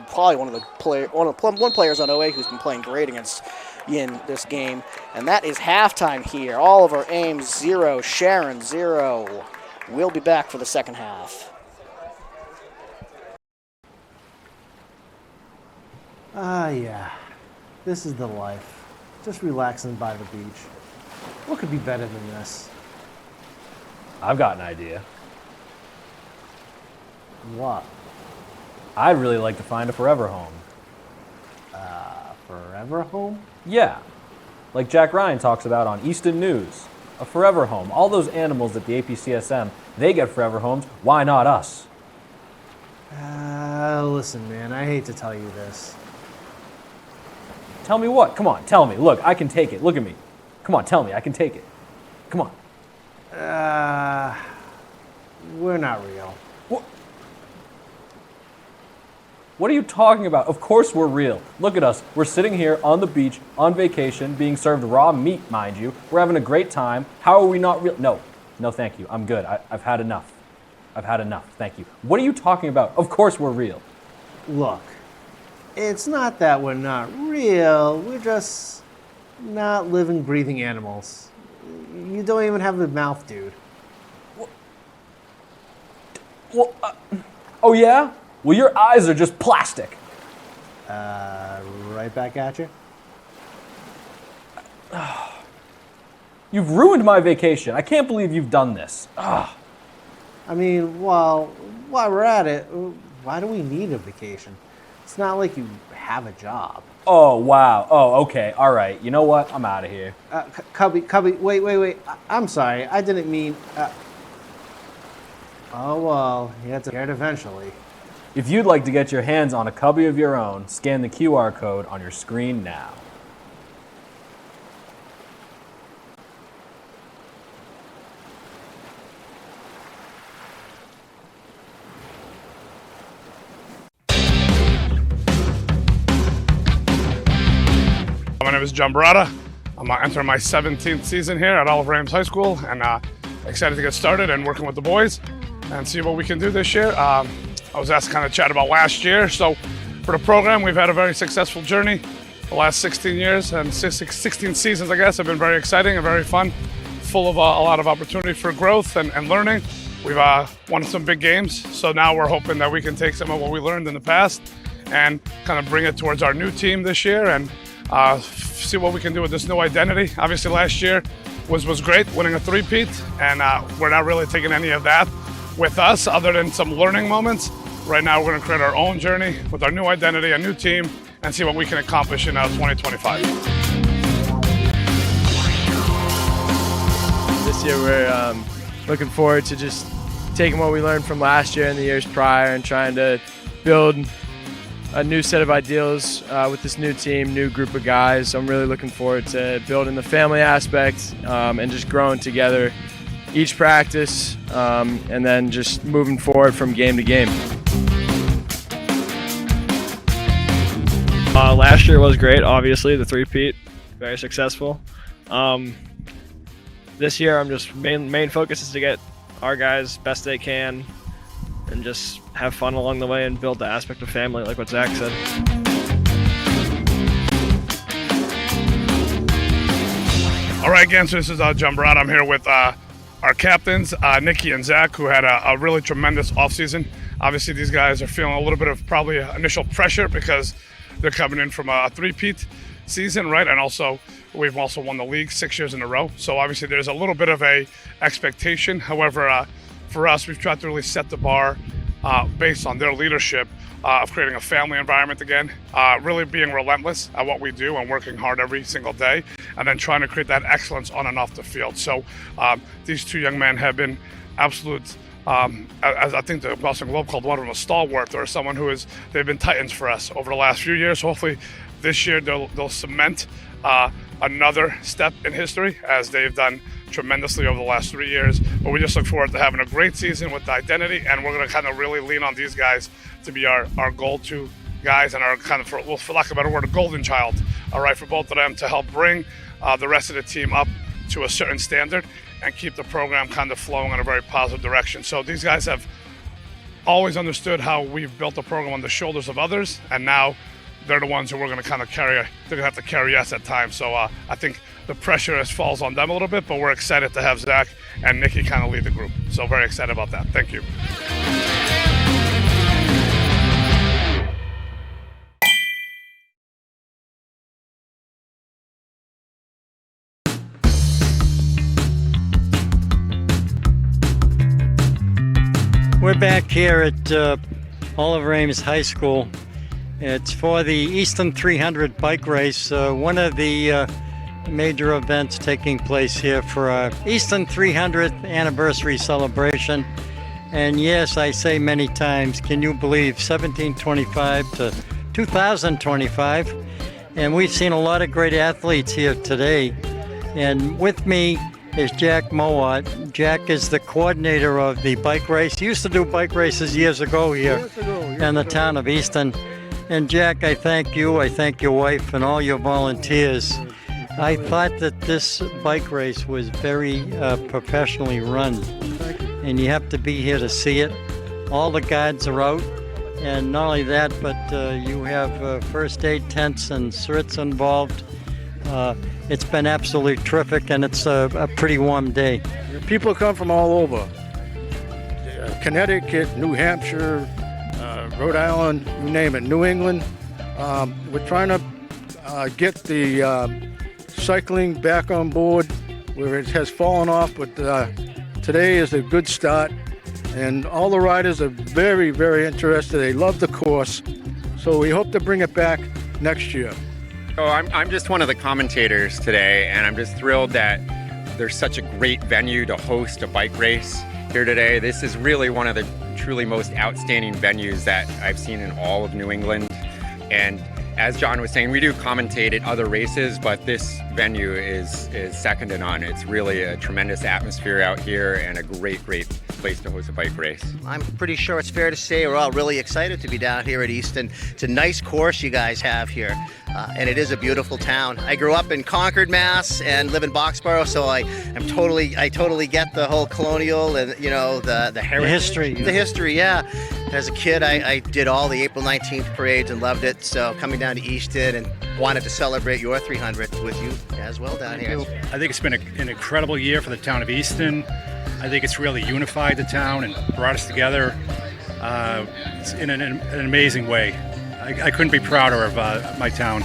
probably one players on OA who's been playing great against Yin this game. And that is halftime here. Oliver Ames 0, Sharon 0. We'll be back for the second half. Yeah. This is the life. Just relaxing by the beach. What could be better than this? I've got an idea. What? I'd really like to find a forever home. Forever home? Yeah, like Jack Ryan talks about on Easton News. A forever home. All those animals at the APCSM, they get forever homes. Why not us? Listen, man, I hate to tell you this. Tell me what? Come on, tell me. Look, I can take it. Look at me. Come on, tell me. I can take it. Come on. We're not real. What are you talking about? Of course we're real. Look at us. We're sitting here on the beach, on vacation, being served raw meat, mind you. We're having a great time. How are we not real? No, thank you. I'm good. I've had enough. I've had enough. Thank you. What are you talking about? Of course we're real. Look, it's not that we're not real. We're just not living, breathing animals. You don't even have a mouth, dude. Well, oh yeah? Well, your eyes are just plastic. Right back at you. You've ruined my vacation. I can't believe you've done this. I mean, well, while we're at it, why do we need a vacation? It's not like you have a job. Oh, wow. Oh, okay. All right. You know what? I'm out of here. Cubby, wait. I'm sorry. I didn't mean... Oh, well, you have to get it eventually. If you'd like to get your hands on a cubby of your own, scan the QR code on your screen now. name is John Barata. I'm entering my 17th season here at Oliver Ames High School, and excited to get started and working with the boys and see what we can do this year. I was asked to kind of chat about last year. So for the program, we've had a very successful journey. The last 16 years and 16 seasons, I guess, have been very exciting and very fun, full of a lot of opportunity for growth and learning. We've won some big games, so now we're hoping that we can take some of what we learned in the past and kind of bring it towards our new team this year and see what we can do with this new identity. Obviously, last year was great, winning a three-peat, and we're not really taking any of that with us other than some learning moments. Right now, we're going to create our own journey with our new identity, a new team, and see what we can accomplish in 2025. This year, we're looking forward to just taking what we learned from last year and the years prior and trying to build a new set of ideals with this new team, new group of guys. I'm really looking forward to building the family aspect and just growing together each practice and then just moving forward from game to game. Last year was great, obviously, the three-peat, very successful. This year, I'm just main focus is to get our guys best they can and just have fun along the way and build the aspect of family, like what Zach said. All right, again, so this is John Barata. I'm here with our captains, Nikki and Zach, who had a really tremendous offseason. Obviously, these guys are feeling a little bit of probably initial pressure because they're coming in from a three-peat season, right? And also, we've also won the league 6 years in a row. So obviously, there's a little bit of a expectation. However, for us, we've tried to really set the bar based on their leadership of creating a family environment again, really being relentless at what we do and working hard every single day, and then trying to create that excellence on and off the field. So these two young men have been absolute, as I think the Boston Globe called one of them a stalwart, or someone they've been titans for us over the last few years. Hopefully this year they'll cement another step in history, as they've done tremendously over the last 3 years. But we just look forward to having a great season with the identity, and we're going to kind of really lean on these guys to be our go-to guys and our kind of, for lack of a better word, a golden child, all right, for both of them to help bring the rest of the team up to a certain standard and keep the program kind of flowing in a very positive direction. So these guys have always understood how we've built the program on the shoulders of others, and now they're the ones who we're going to kind of they're going to have to carry us at times. So I think the pressure falls on them a little bit, but we're excited to have Zach and Nikki kind of lead the group. So very excited about that. Thank you. We're back here at Oliver Ames High School. It's for the Easton 300 bike race, one of the major events taking place here for our Easton 300th anniversary celebration. And yes, I say many times, can you believe 1725 to 2025? And we've seen a lot of great athletes here today. And with me is Jack Mowat. Jack is the coordinator of the bike race. He used to do bike races years ago here in the town of Easton. And Jack, I thank you, I thank your wife and all your volunteers. I thought that this bike race was very professionally run. And you have to be here to see it. All the guides are out. And not only that, but you have first aid tents and certs involved. It's been absolutely terrific, and it's a pretty warm day. People come from all over. Connecticut, New Hampshire, Rhode Island, you name it, New England. We're trying to get the cycling back on board where it has fallen off, but today is a good start. And all the riders are very, very interested. They love the course. So we hope to bring it back next year. So I'm just one of the commentators today, and I'm just thrilled that there's such a great venue to host a bike race here today. This is really one of the truly most outstanding venues that I've seen in all of New England. And as John was saying, we do commentate at other races, but this venue is second to none. It's really a tremendous atmosphere out here and a great place to host a bike race. I'm pretty sure it's fair to say we're all really excited to be down here at Easton. It's a nice course you guys have here, and it is a beautiful town. I grew up in Concord, Mass, and live in Boxborough, so I totally get the whole colonial and the heritage, the history. Yeah. As a kid, I did all the April 19th parades and loved it. So coming down to Easton and wanted to celebrate your 300th with you as well down here. I think it's been an incredible year for the town of Easton. I think it's really unified the town and brought us together in an amazing way. I couldn't be prouder of my town.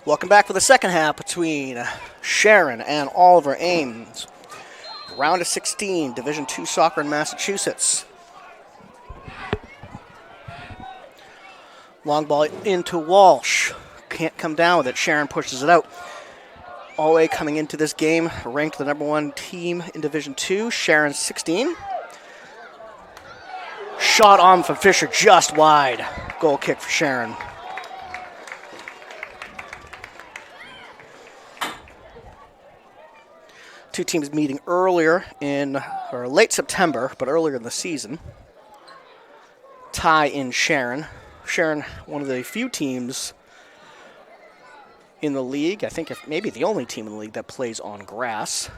Welcome back for the second half between Sharon and Oliver Ames. Round of 16, Division II soccer in Massachusetts. Long ball into Walsh. Can't come down with it. Sharon pushes it out. OA coming into this game, ranked the number 1 team in Division II. Sharon 16. Shot on from Fisher just wide. Goal kick for Sharon. Two teams meeting earlier or late September, but earlier in the season. Tie in Sharon. Sharon, one of the few teams in the league, I think maybe the only team in the league that plays on grass.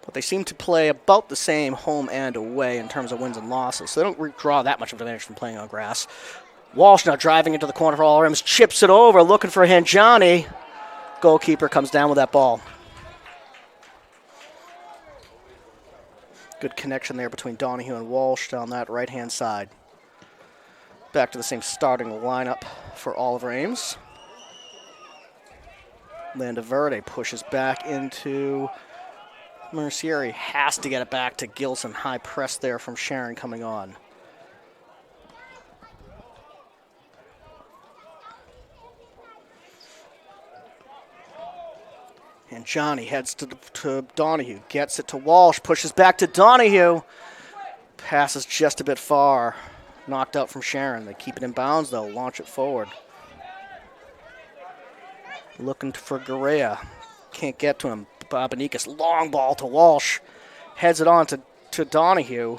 But they seem to play about the same home and away in terms of wins and losses, so they don't draw that much of an advantage from playing on grass. Walsh now driving into the corner for all rims, chips it over, looking for Hanjani. Goalkeeper comes down with that ball. Good connection there between Donahue and Walsh down that right-hand side. Back to the same starting lineup for Oliver Ames. Landaverde pushes back into Mercieri. Has to get it back to Gilson. High press there from Sharon coming on. And Johnny heads to Donahue, gets it to Walsh, pushes back to Donahue. Passes just a bit far. Knocked out from Sharon. They keep it in bounds, though. Launch it forward. Looking for Garea. Can't get to him. Babanikas, long ball to Walsh. Heads it on to Donahue.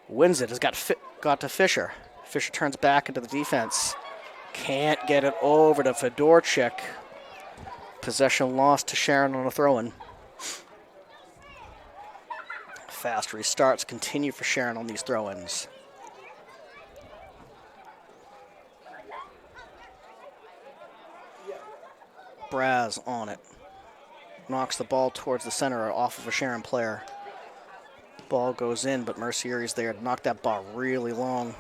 Wins it. Has got to Fisher. Fisher turns back into the defense. Can't get it over to Fedorchik. Possession lost to Sharon on a throw-in. Fast restarts continue for Sharon on these throw-ins. Braz on it. Knocks the ball towards the center off of a Sharon player. Ball goes in, but Mercieri's there to knock that ball really long.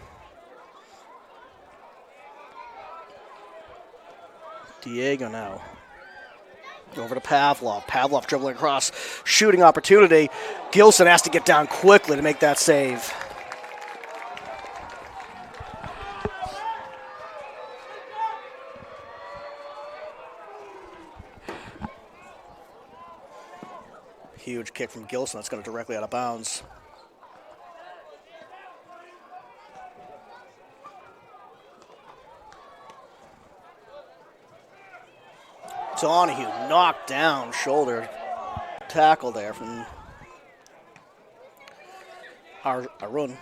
Diego now. Over to Pavlov. Pavlov dribbling across. Shooting opportunity. Gilson has to get down quickly to make that save. Huge kick from Gilson. That's going to directly out of bounds. Donahue knocked down, shoulder tackle there from Arun.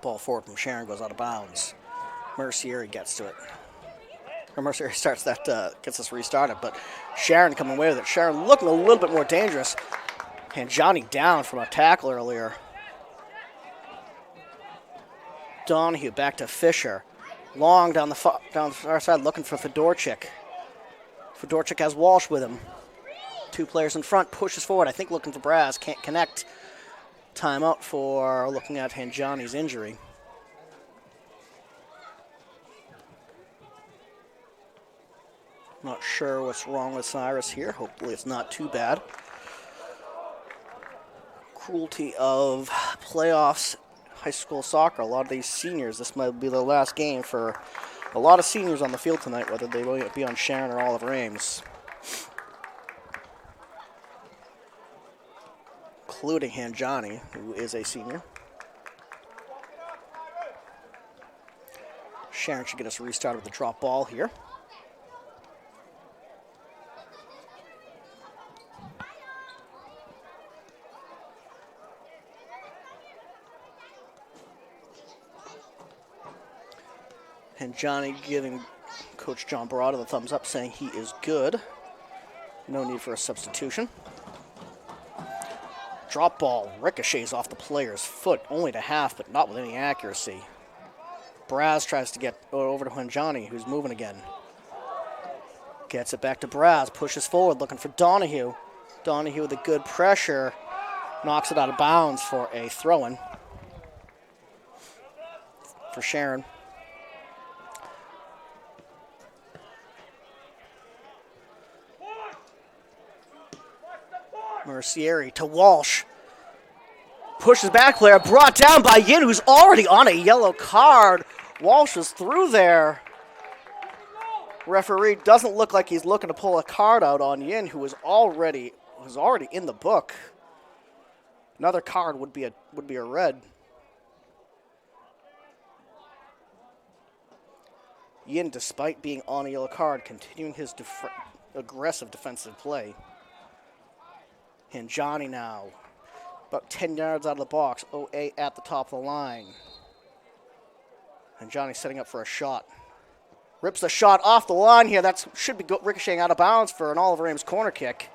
Ball forward from Sharon goes out of bounds. Mercieri gets to it. Or Mercieri starts that, gets us restarted, but Sharon coming away with it. Sharon looking a little bit more dangerous. And Johnny down from a tackle earlier. Donahue back to Fisher. Long down the far side looking for Fedorchik. Fedorchik has Walsh with him. 2 players in front, pushes forward, I think looking for Braz, can't connect. Timeout for looking at Hanjani's injury. Not sure what's wrong with Cyrus here. Hopefully it's not too bad. Cruelty of playoffs, high school soccer. A lot of these seniors, this might be their last game for a lot of seniors on the field tonight, whether they will be on Sharon or Olive Ames. Including Hanjani, who is a senior. Sharon should get us restarted with the drop ball here. And Johnny giving Coach John Barada the thumbs up, saying he is good. No need for a substitution. Drop ball ricochets off the player's foot, only to half, but not with any accuracy. Braz tries to get over to Hanjani, who's moving again. Gets it back to Braz, pushes forward, looking for Donahue. Donahue with a good pressure, knocks it out of bounds for a throw-in for Sharon. Mercieri to Walsh. Pushes back player, brought down by Yin, who's already on a yellow card. Walsh is through there. Referee doesn't look like he's looking to pull a card out on Yin, who was already in the book. Another card would be a red. Yin, despite being on a yellow card, continuing his aggressive defensive play. And Johnny now, about 10 yards out of the box, OA at the top of the line. And Johnny setting up for a shot. Rips the shot off the line here. That should be ricocheting out of bounds for an Olive Ames corner kick.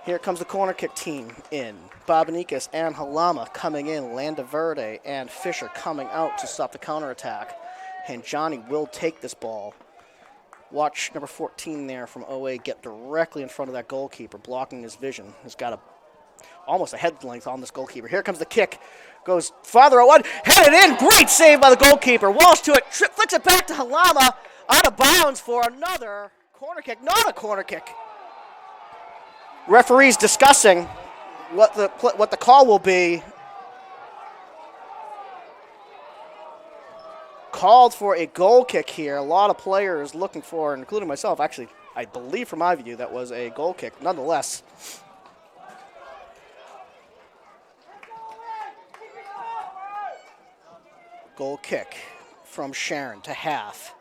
Here comes the corner kick team in. Babanikas and Halama coming in. Landaverde and Fisher coming out to stop the counterattack. And Johnny will take this ball. Watch number 14 there from OA get directly in front of that goalkeeper, blocking his vision. He's got almost a head length on this goalkeeper. Here comes the kick. Goes farther out one. Headed in. Great save by the goalkeeper. Walsh to it. Flicks it back to Halama. Out of bounds for another corner kick. Not a corner kick. Referees discussing what the call will be. Called for a goal kick here. A lot of players looking for, including myself, actually, I believe from my view that was a goal kick. Nonetheless, goal kick from Sharon to half.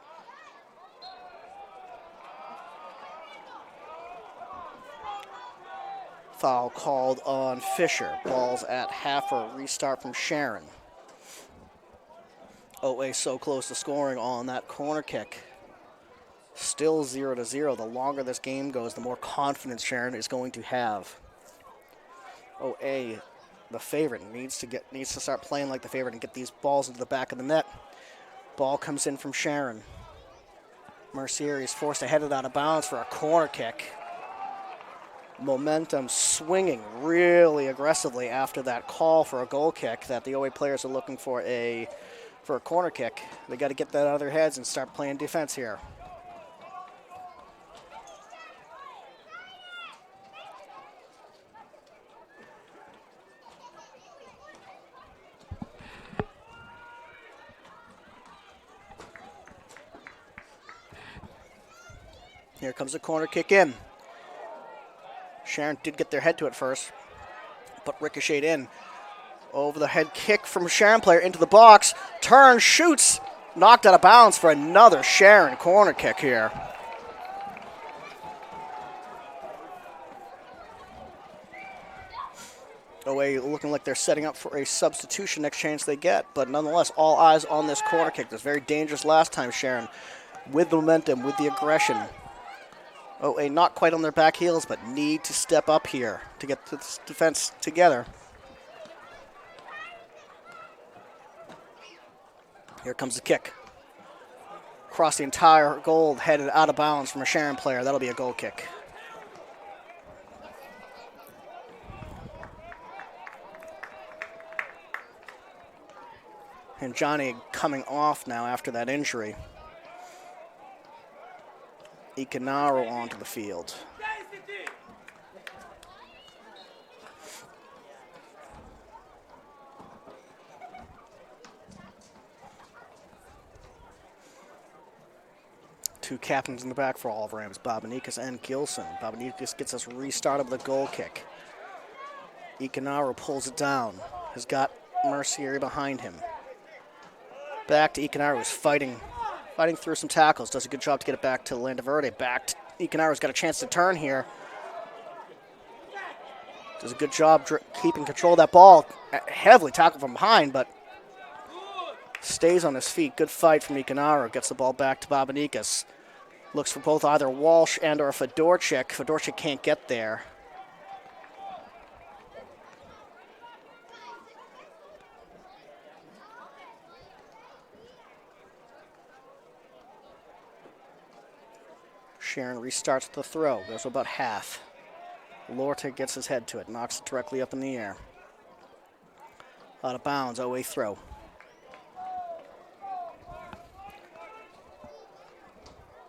Foul called on Fisher. Ball's at half for a restart from Sharon. OA so close to scoring on that corner kick. Still 0-0. The longer this game goes, the more confidence Sharon is going to have. OA, the favorite, needs to start playing like the favorite and get these balls into the back of the net. Ball comes in from Sharon. Mercier is forced to head it out of bounds for a corner kick. Momentum swinging really aggressively after that call for a goal kick that the OA players are looking for a corner kick. They got to get that out of their heads and start playing defense here. Here comes the corner kick in. Sharon did get their head to it first, but ricocheted in. Over the head kick from Sharon player into the box. Turns, shoots, knocked out of bounds for another Sharon corner kick here. OA looking like they're setting up for a substitution next chance they get, but nonetheless, all eyes on this corner kick. It was very dangerous last time, Sharon, with the momentum, with the aggression. OA not quite on their back heels, but need to step up here to get this defense together. Here comes the kick. Across the entire goal, headed out of bounds from a Sharon player. That'll be a goal kick. And Johnny coming off now after that injury. Ikanaro onto the field. Two captains in the back for all of Rams, Babanikas and Gilson. Babanikas gets us restarted with a goal kick. Ikanaro pulls it down. Has got Mercier behind him. Back to Ikanaro, who's fighting through some tackles. Does a good job to get it back to Landaverde. Back to Ikanaro's got a chance to turn here. Does a good job keeping control of that ball. Heavily tackled from behind, but stays on his feet. Good fight from Ikanaro. Gets the ball back to Babanikas. Looks for both either Walsh and or Fedorchik. Fedorchik can't get there. Sharon restarts the throw. Goes to about half. Lorte gets his head to it. Knocks it directly up in the air. Out of bounds. OA throw.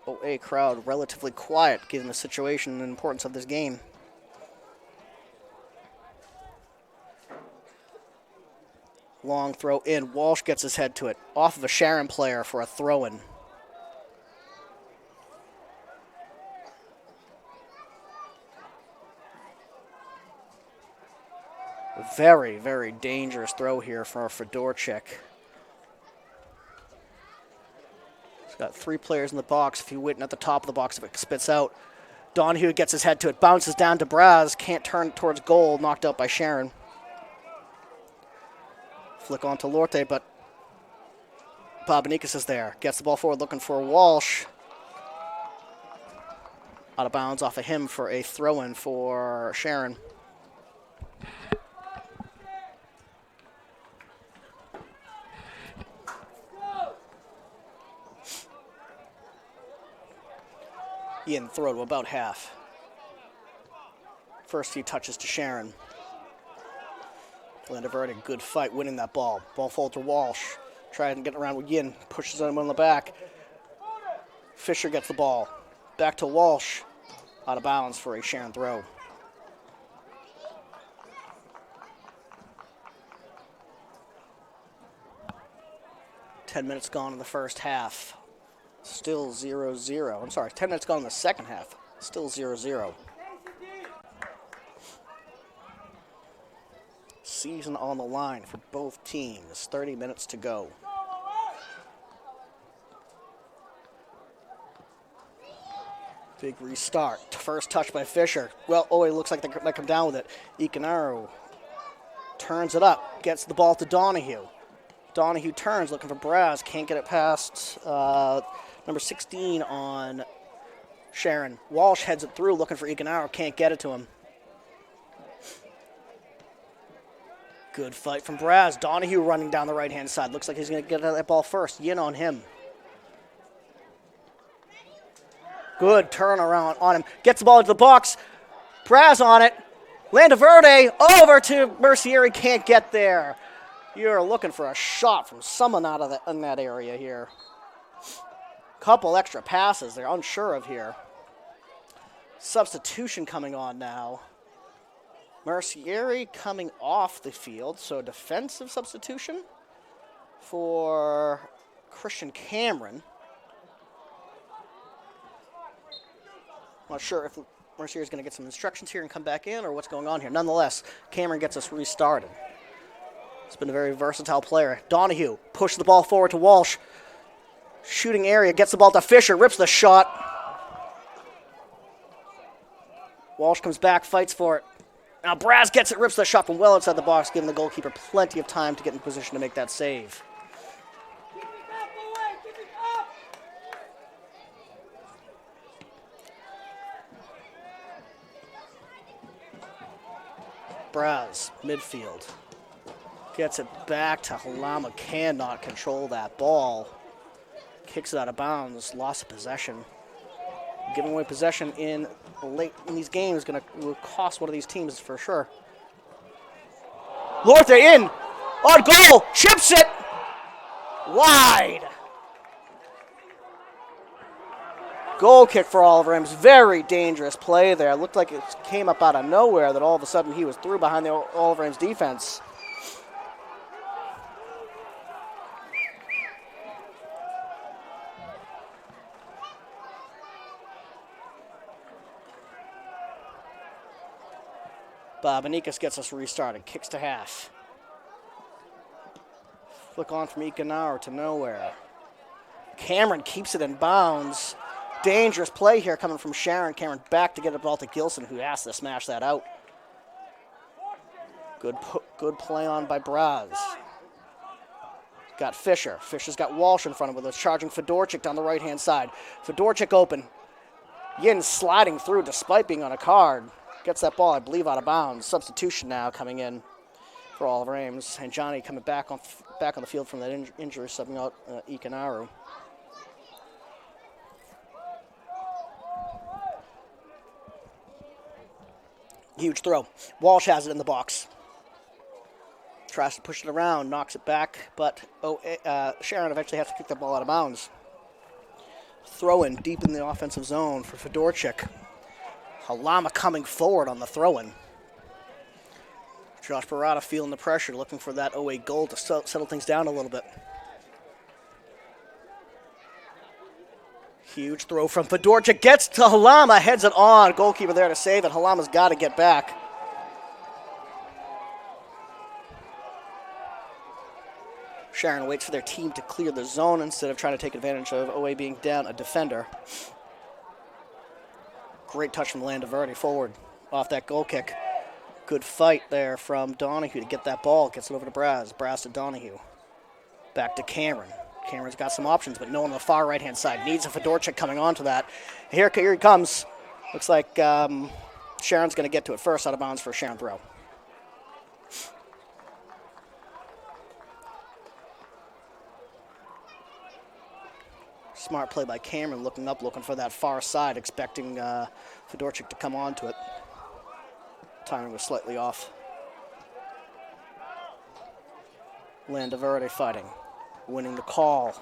OA crowd relatively quiet given the situation and the importance of this game. Long throw in. Walsh gets his head to it. Off of a Sharon player for a throw-in. Very, very dangerous throw here for Fedorchik. He's got three players in the box. If you wait at the top of the box, if it spits out, Donahue gets his head to it. Bounces down to Braz. Can't turn towards goal. Knocked out by Sharon. Flick on to Lorte, but Babanikas is there. Gets the ball forward looking for Walsh. Out of bounds off of him for a throw-in for Sharon. In throw to about half. First few touches to Sharon. Landaverde, good fight, winning that ball. Ball forward to Walsh. Trying to get around with Yin. Pushes him on the back. Fisher gets the ball. Back to Walsh. Out of bounds for a Sharon throw. Ten minutes gone in the first half. Still 0-0. I'm sorry, 10 minutes gone in the second half. Still 0-0. Season on the line for both teams. 30 minutes to go. Big restart. First touch by Fisher. Well, it looks like they might come down with it. Ikanaro turns it up. Gets the ball to Donahue. Donahue turns, looking for Braz. Can't get it past number 16 on Sharon. Walsh heads it through, looking for Ikanaro. Can't get it to him. Good fight from Braz. Donahue running down the right-hand side. Looks like he's going to get that ball first. Yin on him. Good turnaround on him. Gets the ball into the box. Braz on it. Landaverde over to Mercier. Can't get there. You're looking for a shot from someone out of in that area here. Couple extra passes they're unsure of here. Substitution coming on now. Mercier coming off the field, so defensive substitution for Christian Cameron. Not sure if Mercier is going to get some instructions here and come back in or what's going on here. Nonetheless, Cameron gets us restarted. He's been a very versatile player. Donahue pushes the ball forward to Walsh. Shooting area, gets the ball to Fisher, rips the shot. Walsh comes back, fights for it. Now Braz gets it, rips the shot from well outside the box, giving the goalkeeper plenty of time to get in position to make that save. Braz, midfield. Gets it back to Halama, cannot control that ball. Kicks it out of bounds, loss of possession. Giving away possession in these games will cost one of these teams for sure. Lorte in, on goal, chips it. Wide. Goal kick for Oliver Ames. Very dangerous play there. It looked like it came up out of nowhere that all of a sudden he was through behind the Oliver Ames defense. Benikas gets us restarted. Kicks to half. Flick on from Ekanauer to nowhere. Cameron keeps it in bounds. Dangerous play here coming from Sharon. Cameron back to get the ball to Gilson, who has to smash that out. Good play on by Braz. Got Fisher. Fisher's got Walsh in front of him. They're charging Fedorchik down the right-hand side. Fedorchik open. Yin sliding through despite being on a card. Gets that ball, I believe, out of bounds. Substitution now coming in for Oliver Ames. And Johnny coming back on the field from that injury, subbing out Ekanauer. Huge throw. Walsh has it in the box. Tries to push it around, knocks it back, but Sharon eventually has to kick the ball out of bounds. Throw-in deep in the offensive zone for Fedorchik. Halama coming forward on the throw-in. Josh Barada feeling the pressure, looking for that OA goal to settle things down a little bit. Huge throw from Fedorchik. Gets to Halama, heads it on. Goalkeeper there to save it. Halama's got to get back. Sharon waits for their team to clear the zone instead of trying to take advantage of OA being down a defender. Great touch from Landaverde forward off that goal kick. Good fight there from Donahue to get that ball. Gets it over to Braz. Braz to Donahue. Back to Cameron. Cameron's got some options, but no one on the far right-hand side. Needs a Fedorchik coming onto that. Here he comes. Looks like Sharon's going to get to it first, out of bounds for a Sharon throw. Smart play by Cameron, looking up, looking for that far side, expecting Fedorchik to come onto it. Timing was slightly off. Landaverde fighting, winning the call.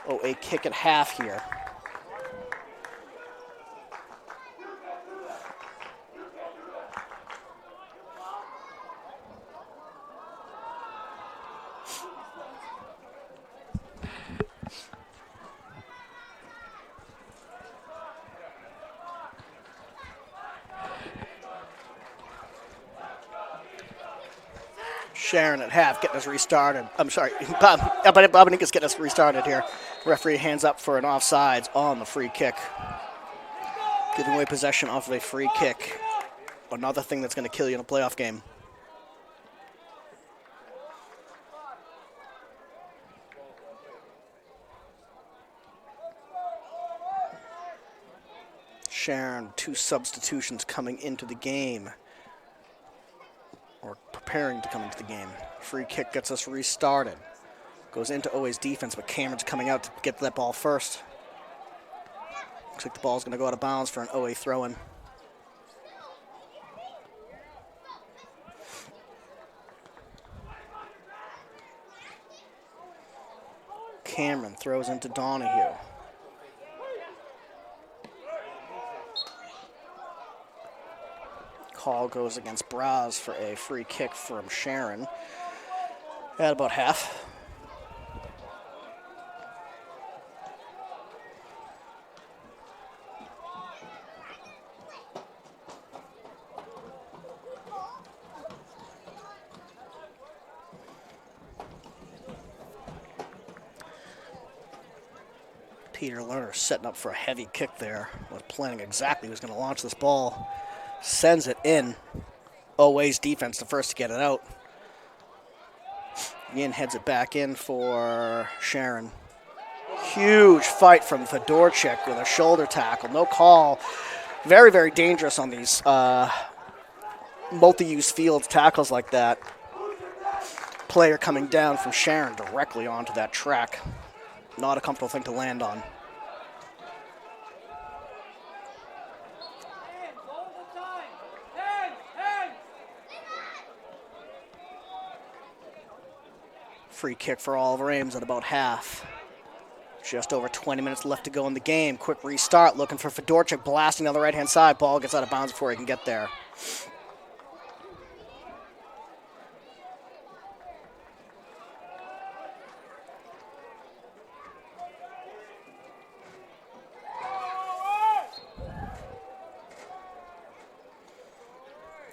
Oh, a kick at half here. Sharon at half getting us restarted. I'm sorry, Benikas getting us restarted here. Referee hands up for an offsides on the free kick. Giving away possession off of a free kick. Another thing that's going to kill you in a playoff game. Sharon, 2 substitutions coming into the game. Or preparing to come into the game. Free kick gets us restarted. Goes into OA's defense, but Cameron's coming out to get that ball first. Looks like the ball's going to go out of bounds for an OA throw-in. Cameron throws into Donahue. Call goes against Braz for a free kick from Sharon at about half. Peter Lerner setting up for a heavy kick there. Was planning exactly who's going to launch this ball. Sends it in. OA's defense, the first to get it out. Yin heads it back in for Sharon. Huge fight from Fedorchik with a shoulder tackle. No call. Very, very dangerous on these multi-use field tackles like that. Player coming down from Sharon directly onto that track. Not a comfortable thing to land on. Free kick for Oliver Ames at about half. Just over 20 minutes left to go in the game. Quick restart, looking for Fedorchik, blasting down the right-hand side. Ball gets out of bounds before he can get there.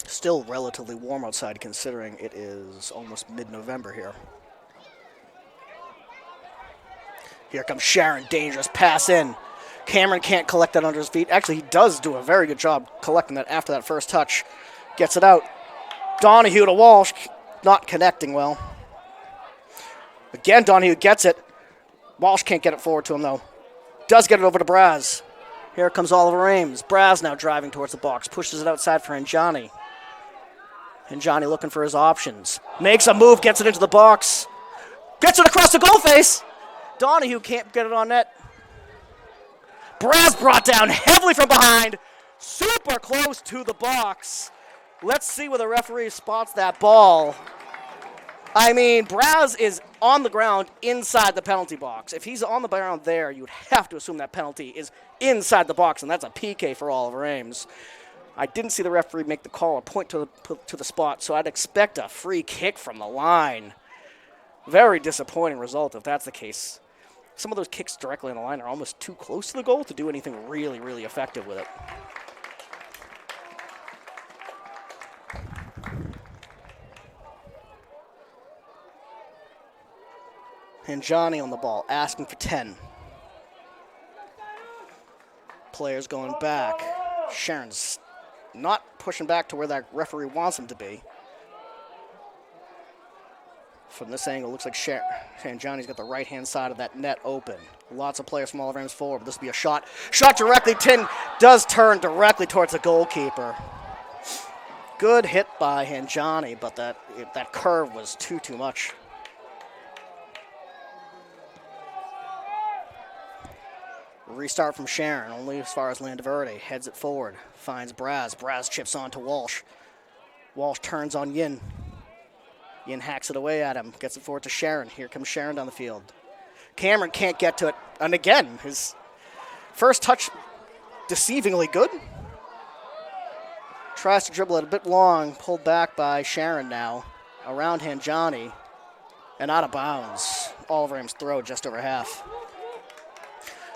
Still relatively warm outside considering it is almost mid-November here. Here comes Sharon, dangerous pass in. Cameron can't collect that under his feet. Actually, he does do a very good job collecting that after that first touch. Gets it out. Donahue to Walsh, not connecting well. Again, Donahue gets it. Walsh can't get it forward to him, though. Does get it over to Braz. Here comes Oliver Ames. Braz now driving towards the box. Pushes it outside for Njani. Njani looking for his options. Makes a move, gets it into the box. Gets it across the goal face. Donahue can't get it on net. Braz brought down heavily from behind. Super close to the box. Let's see where the referee spots that ball. I mean, Braz is on the ground inside the penalty box. If he's on the ground there, you'd have to assume that penalty is inside the box, and that's a PK for Oliver Ames. I didn't see the referee make the call or point to the spot, so I'd expect a free kick from the line. Very disappointing result if that's the case. Some of those kicks directly on the line are almost too close to the goal to do anything really, really effective with it. And Johnny on the ball, asking for 10. Players going back. Sharon's not pushing back to where that referee wants him to be. From this angle, looks like Johnny's got the right-hand side of that net open. Lots of players from Oliver Ames forward, but this will be a shot. Shot directly, does turn directly towards the goalkeeper. Good hit by Johnny, but that curve was too much. Restart from Sharon, only as far as Landaverde. Heads it forward, finds Braz. Braz chips on to Walsh. Walsh turns on Yin. Yin hacks it away at him, gets it forward to Sharon. Here comes Sharon down the field. Cameron can't get to it. And again, his first touch deceivingly good. Tries to dribble it a bit long, pulled back by Sharon now. Around Johnny, and out of bounds. Oliver Ames throw just over half.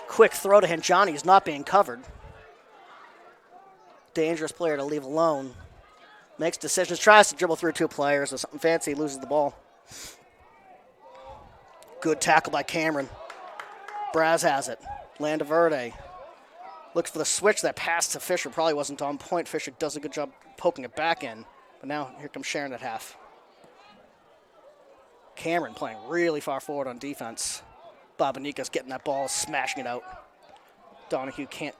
Quick throw to Johnny, who's not being covered. Dangerous player to leave alone. Makes decisions, tries to dribble through two players or something fancy, loses the ball. Good tackle by Cameron. Braz has it. Landaverde looks for the switch. That pass to Fisher probably wasn't on point. Fisher does a good job poking it back in. But now here comes Sharon at half. Cameron playing really far forward on defense. Babanika's getting that ball, smashing it out. Donahue can't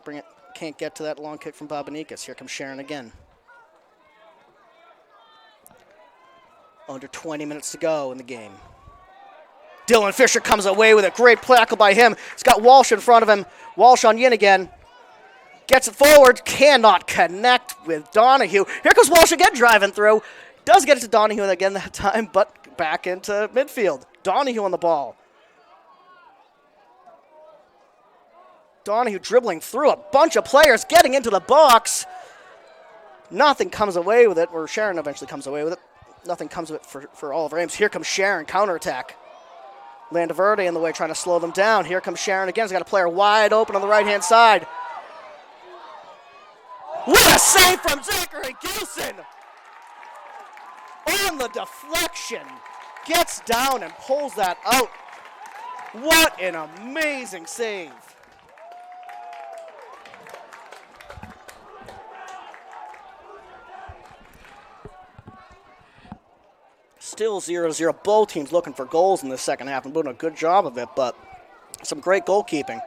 get to that long kick from Babanikas. Here comes Sharon again. Under 20 minutes to go in the game. Dylan Fisher comes away with a great tackle by him. He's got Walsh in front of him. Walsh on Yin again. Gets it forward. Cannot connect with Donahue. Here comes Walsh again driving through. Does get it to Donahue again that time, but back into midfield. Donahue on the ball. Donahue dribbling through a bunch of players, getting into the box. Nothing comes away with it, or Sharon eventually comes away with it. Nothing comes of it for Oliver Ames. Here comes Sharon, counterattack. Landaverde in the way, trying to slow them down. Here comes Sharon again. He's got a player wide open on the right-hand side. What a save from Zachary Gilson! On the deflection. Gets down and pulls that out. What an amazing save. Still 0-0. Both teams looking for goals in the second half and doing a good job of it, but some great goalkeeping.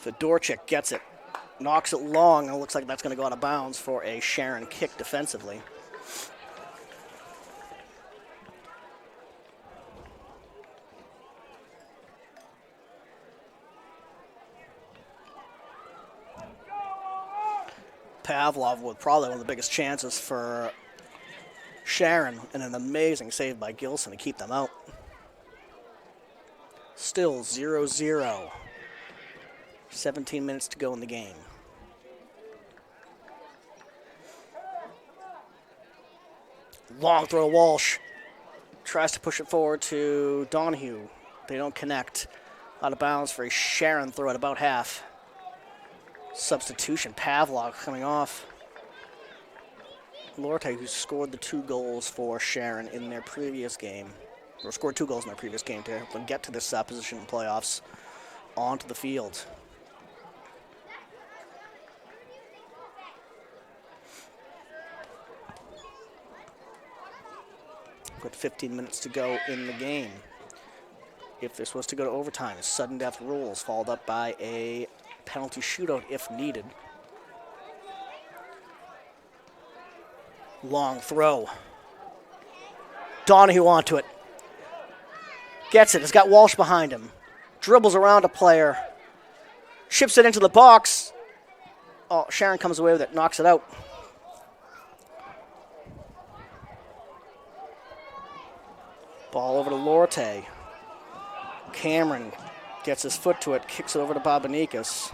Fedorchik gets it, knocks it long, and it looks like that's going to go out of bounds for a Sharon kick defensively. Pavlov with probably one of the biggest chances for Sharon, and an amazing save by Gilson to keep them out. Still 0-0. 17 minutes to go in the game. Long throw, Walsh. Tries to push it forward to Donahue. They don't connect. Out of bounds for a Sharon throw at about half. Substitution, Pavlov coming off. Lorte, who scored the 2 goals for Sharon in their previous game, or scored 2 goals in their previous game to help them get to this position in playoffs, onto the field. Got 15 minutes to go in the game. If this was to go to overtime, sudden death rules, followed up by a penalty shootout if needed. Long throw. Donahue onto it. Gets it. Has got Walsh behind him. Dribbles around a player. Ships it into the box. Oh, Sharon comes away with it. Knocks it out. Ball over to Lorte. Cameron gets his foot to it. Kicks it over to Babanikas.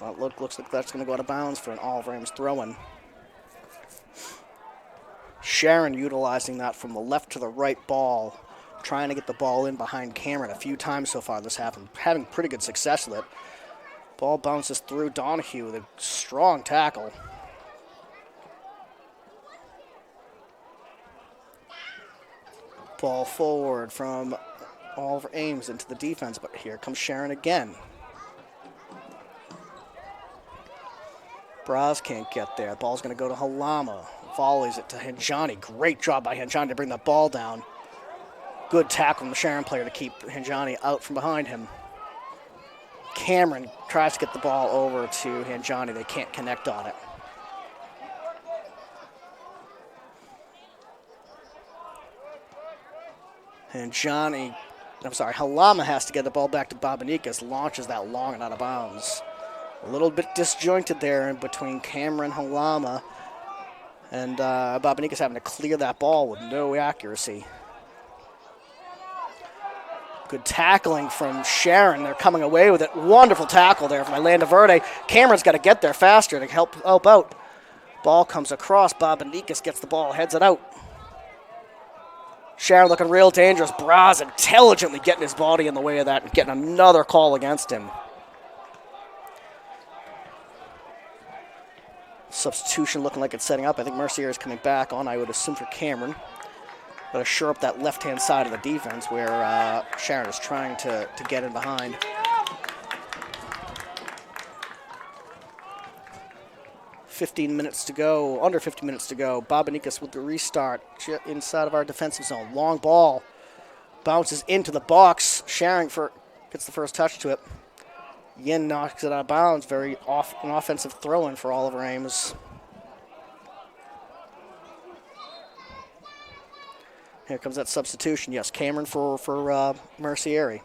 Well, looks like that's going to go out of bounds for an Oliver Ames throw-in. Sharon utilizing that from the left to the right ball, trying to get the ball in behind Cameron a few times so far this happened, having pretty good success with it. Ball bounces through Donahue with a strong tackle. Ball forward from Oliver Ames into the defense, but here comes Sharon again. Braz can't get there. Ball's going to go to Halama. Volleys it to Hanjani. Great job by Hanjani to bring the ball down. Good tackle from the Sharon player to keep Hanjani out from behind him. Cameron tries to get the ball over to Hanjani. They can't connect on it. Halama has to get the ball back to Babanikas. Launches that long and out of bounds. A little bit disjointed there in between Cameron, Halama, and Babanikas having to clear that ball with no accuracy. Good tackling from Sharon. They're coming away with it. Wonderful tackle there from Ilanda Verde. Cameron's got to get there faster to help out. Ball comes across. Babanikas gets the ball, heads it out. Sharon looking real dangerous. Braz intelligently getting his body in the way of that and getting another call against him. Substitution looking like it's setting up. I think Mercier is coming back on, I would assume, for Cameron. Got to shore up that left-hand side of the defense where Sharon is trying to get in behind. Under 15 minutes to go. Babanikas with the restart inside of our defensive zone. Long ball. Bounces into the box. Sharon gets the first touch to it. Yin knocks it out of bounds. An offensive throw-in for Oliver Ames. Here comes that substitution. Yes, Cameron for Mercieri.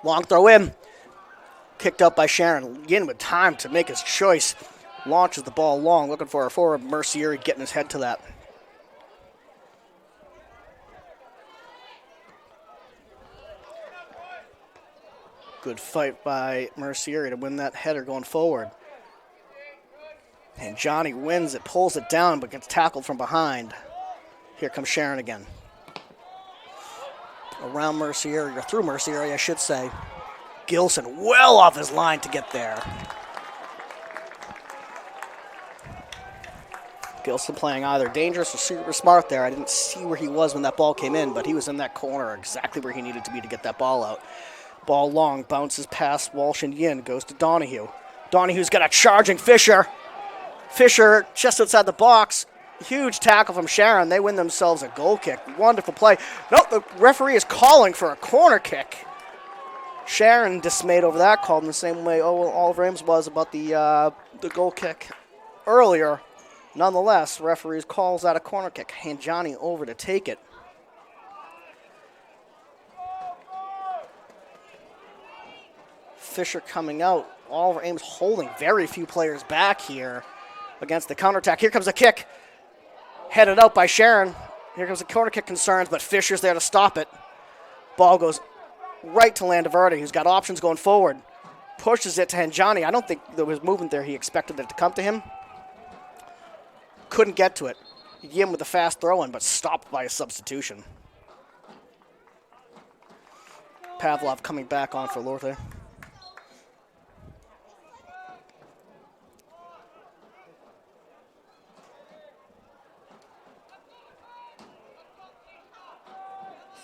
Long throw in. Kicked out by Sharon. Yin with time to make his choice. Launches the ball long, looking for a forward. Mercier getting his head to that. Good fight by Mercier to win that header going forward. And Johnny wins it, pulls it down, but gets tackled from behind. Here comes Sharon again. Around Mercier, or through Mercier, I should say. Gilson well off his line to get there. Gilson playing either dangerous or super smart there. I didn't see where he was when that ball came in, but he was in that corner exactly where he needed to be to get that ball out. Ball long, bounces past Walsh and Yin, goes to Donahue. Donahue's got a charging Fisher. Fisher just outside the box. Huge tackle from Sharon. They win themselves a goal kick. Wonderful play. No, the referee is calling for a corner kick. Sharon dismayed over that call in the same way Oliver Ames was about the goal kick earlier. Nonetheless, referees calls out a corner kick. Hanjani over to take it. Fisher coming out. Oliver Ames holding very few players back here against the counterattack. Here comes a kick. Headed out by Sharon. Here comes the corner kick concerns, but Fisher's there to stop it. Ball goes right to Landaverde, who's got options going forward. Pushes it to Henjani. I don't think there was movement there. He expected it to come to him. Couldn't get to it. Yim with a fast throw-in, but stopped by a substitution. Pavlov coming back on for Lorthe.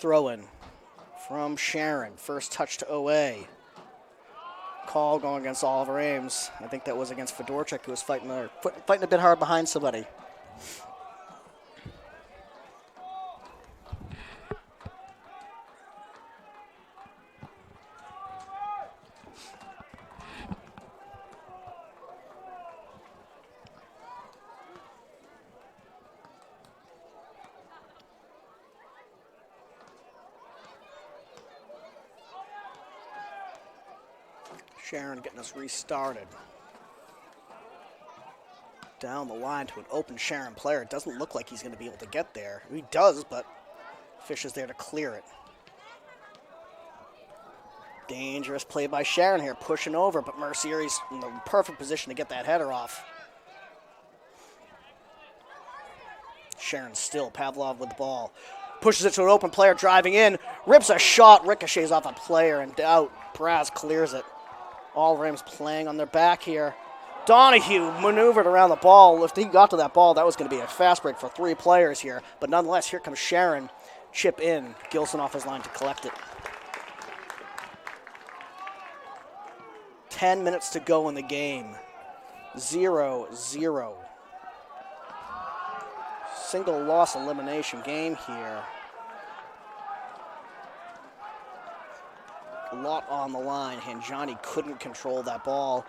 Throw-in from Sharon. First touch to OA. Call going against Oliver Ames. I think that was against Fedorchuk, who was fighting a bit hard behind somebody. Sharon getting us restarted. Down the line to an open Sharon player. It doesn't look like he's going to be able to get there. He does, but Fish is there to clear it. Dangerous play by Sharon here, pushing over, but Mercier's in the perfect position to get that header off. Sharon still, Pavlov with the ball. Pushes it to an open player, driving in. Rips a shot, ricochets off a player, and out. Braz clears it. All Rams playing on their back here. Donahue maneuvered around the ball. If he got to that ball, that was going to be a fast break for 3 players here. But nonetheless, here comes Sharon. Chip in. Gilson off his line to collect it. 10 minutes to go in the game. 0-0. Single loss elimination game here. A lot on the line. Hanjani couldn't control that ball.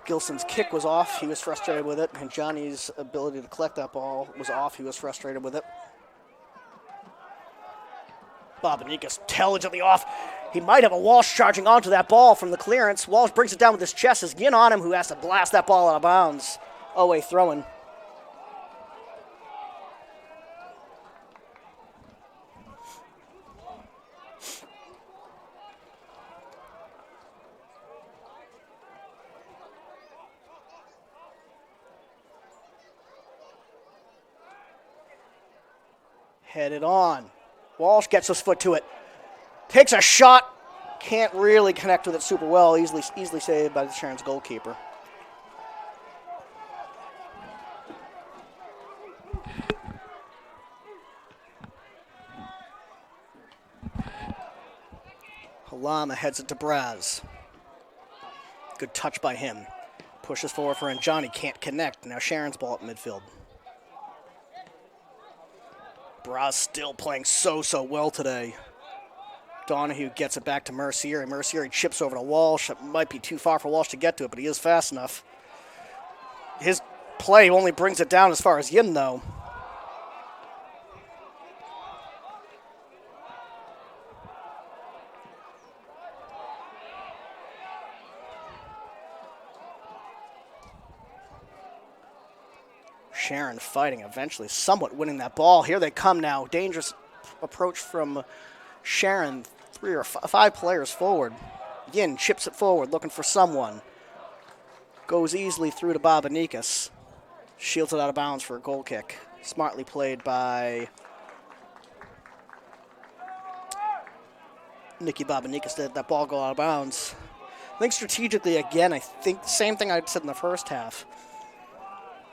Gilson's kick was off. He was frustrated with it. Hanjani's ability to collect that ball was off. He was frustrated with it. Bobanicas intelligently off. He might have a Walsh charging onto that ball from the clearance. Walsh brings it down with his chest. Is Yin on him, who has to blast that ball out of bounds. Owe throwing. Headed on. Walsh gets his foot to it. Takes a shot. Can't really connect with it super well. Easily saved by the Sharon's goalkeeper. Halama heads it to Braz. Good touch by him. Pushes forward for Anjani. Can't connect. Now Sharon's ball at midfield. Braz still playing so well today. Donahue gets it back to Mercier. Mercier chips over to Walsh. It might be too far for Walsh to get to it, but he is fast enough. His play only brings it down as far as Yin, though. Sharon fighting, eventually somewhat winning that ball. Here they come now. Dangerous approach from Sharon. 3 or 5 players forward. Yin chips it forward, looking for someone. Goes easily through to Bobanicas. Shields it out of bounds for a goal kick. Smartly played by Nicky Bobanicas. Did that ball go out of bounds. I think strategically, again, I think the same thing I said in the first half.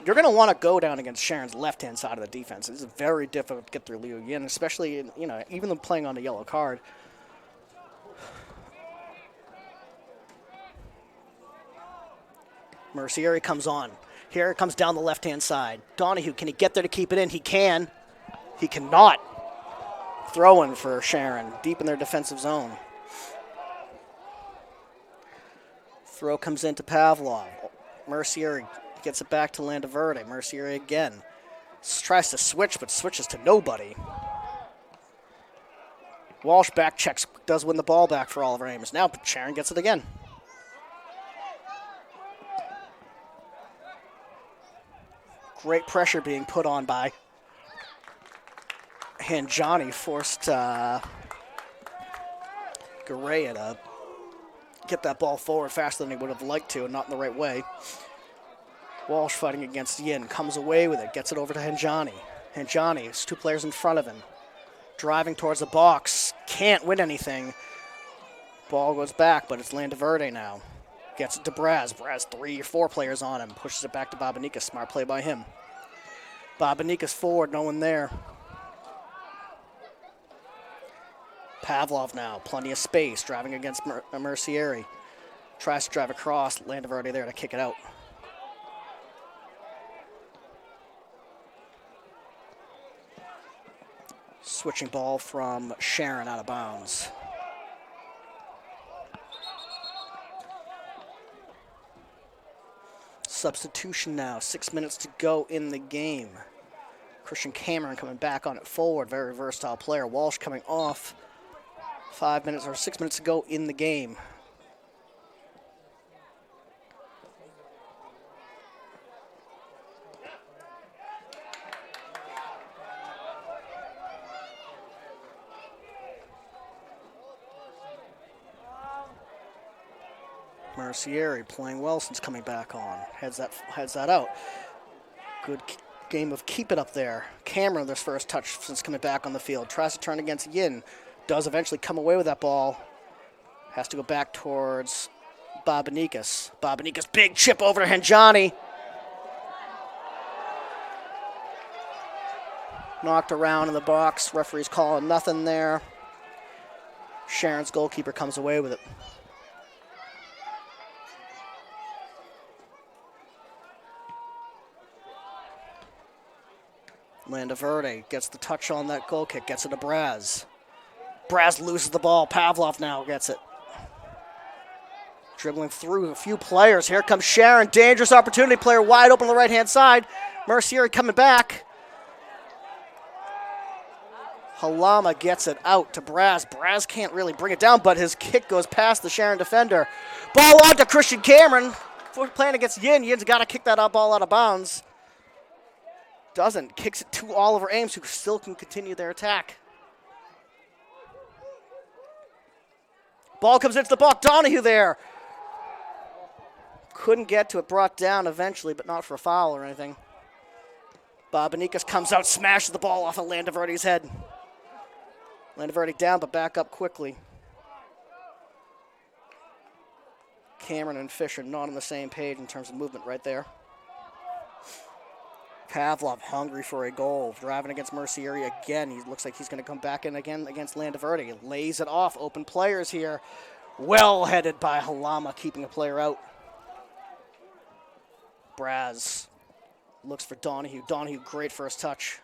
You're going to want to go down against Sharon's left-hand side of the defense. It's very difficult to get through Liu Yin, especially, even them playing on the yellow card. Mercier comes on. Here it comes down the left-hand side. Donahue, can he get there to keep it in? He can. He cannot. Throw-in for Sharon, deep in their defensive zone. Throw comes into Pavlov. Mercier gets it back to Landaverde. Mercier again. Tries to switch, but switches to nobody. Walsh back checks, does win the ball back for Oliver Ames. Now Sharon gets it again. Great pressure being put on by Hanjani, forced Garea to get that ball forward faster than he would have liked to and not in the right way. Walsh fighting against Yin, comes away with it, gets it over to Hanjani. Hanjani is 2 players in front of him. Driving towards the box, can't win anything. Ball goes back, but it's Landaverde now. Gets it to Braz. Braz 3 or 4 players on him. Pushes it back to Babanicas. Smart play by him. Babanicas forward, no one there. Pavlov now, plenty of space. Driving against Mercieri. Tries to drive across. Landaverde there to kick it out. Switching ball from Sharon out of bounds. Substitution now, 6 minutes to go in the game. Christian Cameron coming back on it forward, very versatile player. Walsh coming off, 6 minutes to go in the game. Mercieri playing well since coming back on. Heads that out. Good game of keep it up there. Cameron, this first touch since coming back on the field. Tries to turn against Yin. Does eventually come away with that ball. Has to go back towards Babanicas. Babanicas, big chip over to Hanjani. Knocked around in the box. Referee's calling nothing there. Sharon's goalkeeper comes away with it. Landaverde gets the touch on that goal kick, gets it to Braz. Braz loses the ball. Pavlov now gets it. Dribbling through a few players. Here comes Sharon. Dangerous opportunity. Player wide open on the right-hand side. Mercieri coming back. Halama gets it out to Braz. Braz can't really bring it down, but his kick goes past the Sharon defender. Ball on to Christian Cameron. Playing against Yin. Yin's got to kick that ball out of bounds. Doesn't. Kicks it to Oliver Ames, who still can continue their attack. Ball comes into the box. Donahue there. Couldn't get to it. Brought down eventually, but not for a foul or anything. Babanicas comes out, smashes the ball off of Landaverde's head. Landaverde down, but back up quickly. Cameron and Fisher not on the same page in terms of movement right there. Pavlov hungry for a goal, driving against Mercieri again. He looks like he's going to come back in again against Landaverde. Lays it off, open players here. Well headed by Halama, keeping a player out. Braz looks for Donahue. Donahue, great first touch.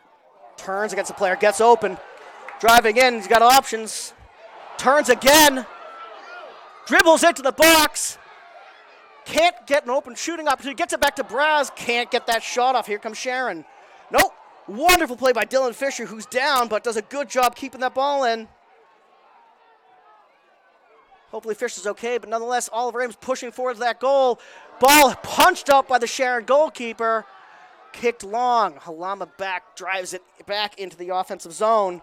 Turns against the player, gets open. Driving in, he's got options. Turns again. Dribbles into the box. Can't get an open shooting opportunity. Gets it back to Braz. Can't get that shot off. Here comes Sharon. Nope. Wonderful play by Dylan Fisher, who's down, but does a good job keeping that ball in. Hopefully Fisher's okay, but nonetheless, Oliver Ames pushing forward to that goal. Ball punched up by the Sharon goalkeeper. Kicked long. Halama back, drives it back into the offensive zone.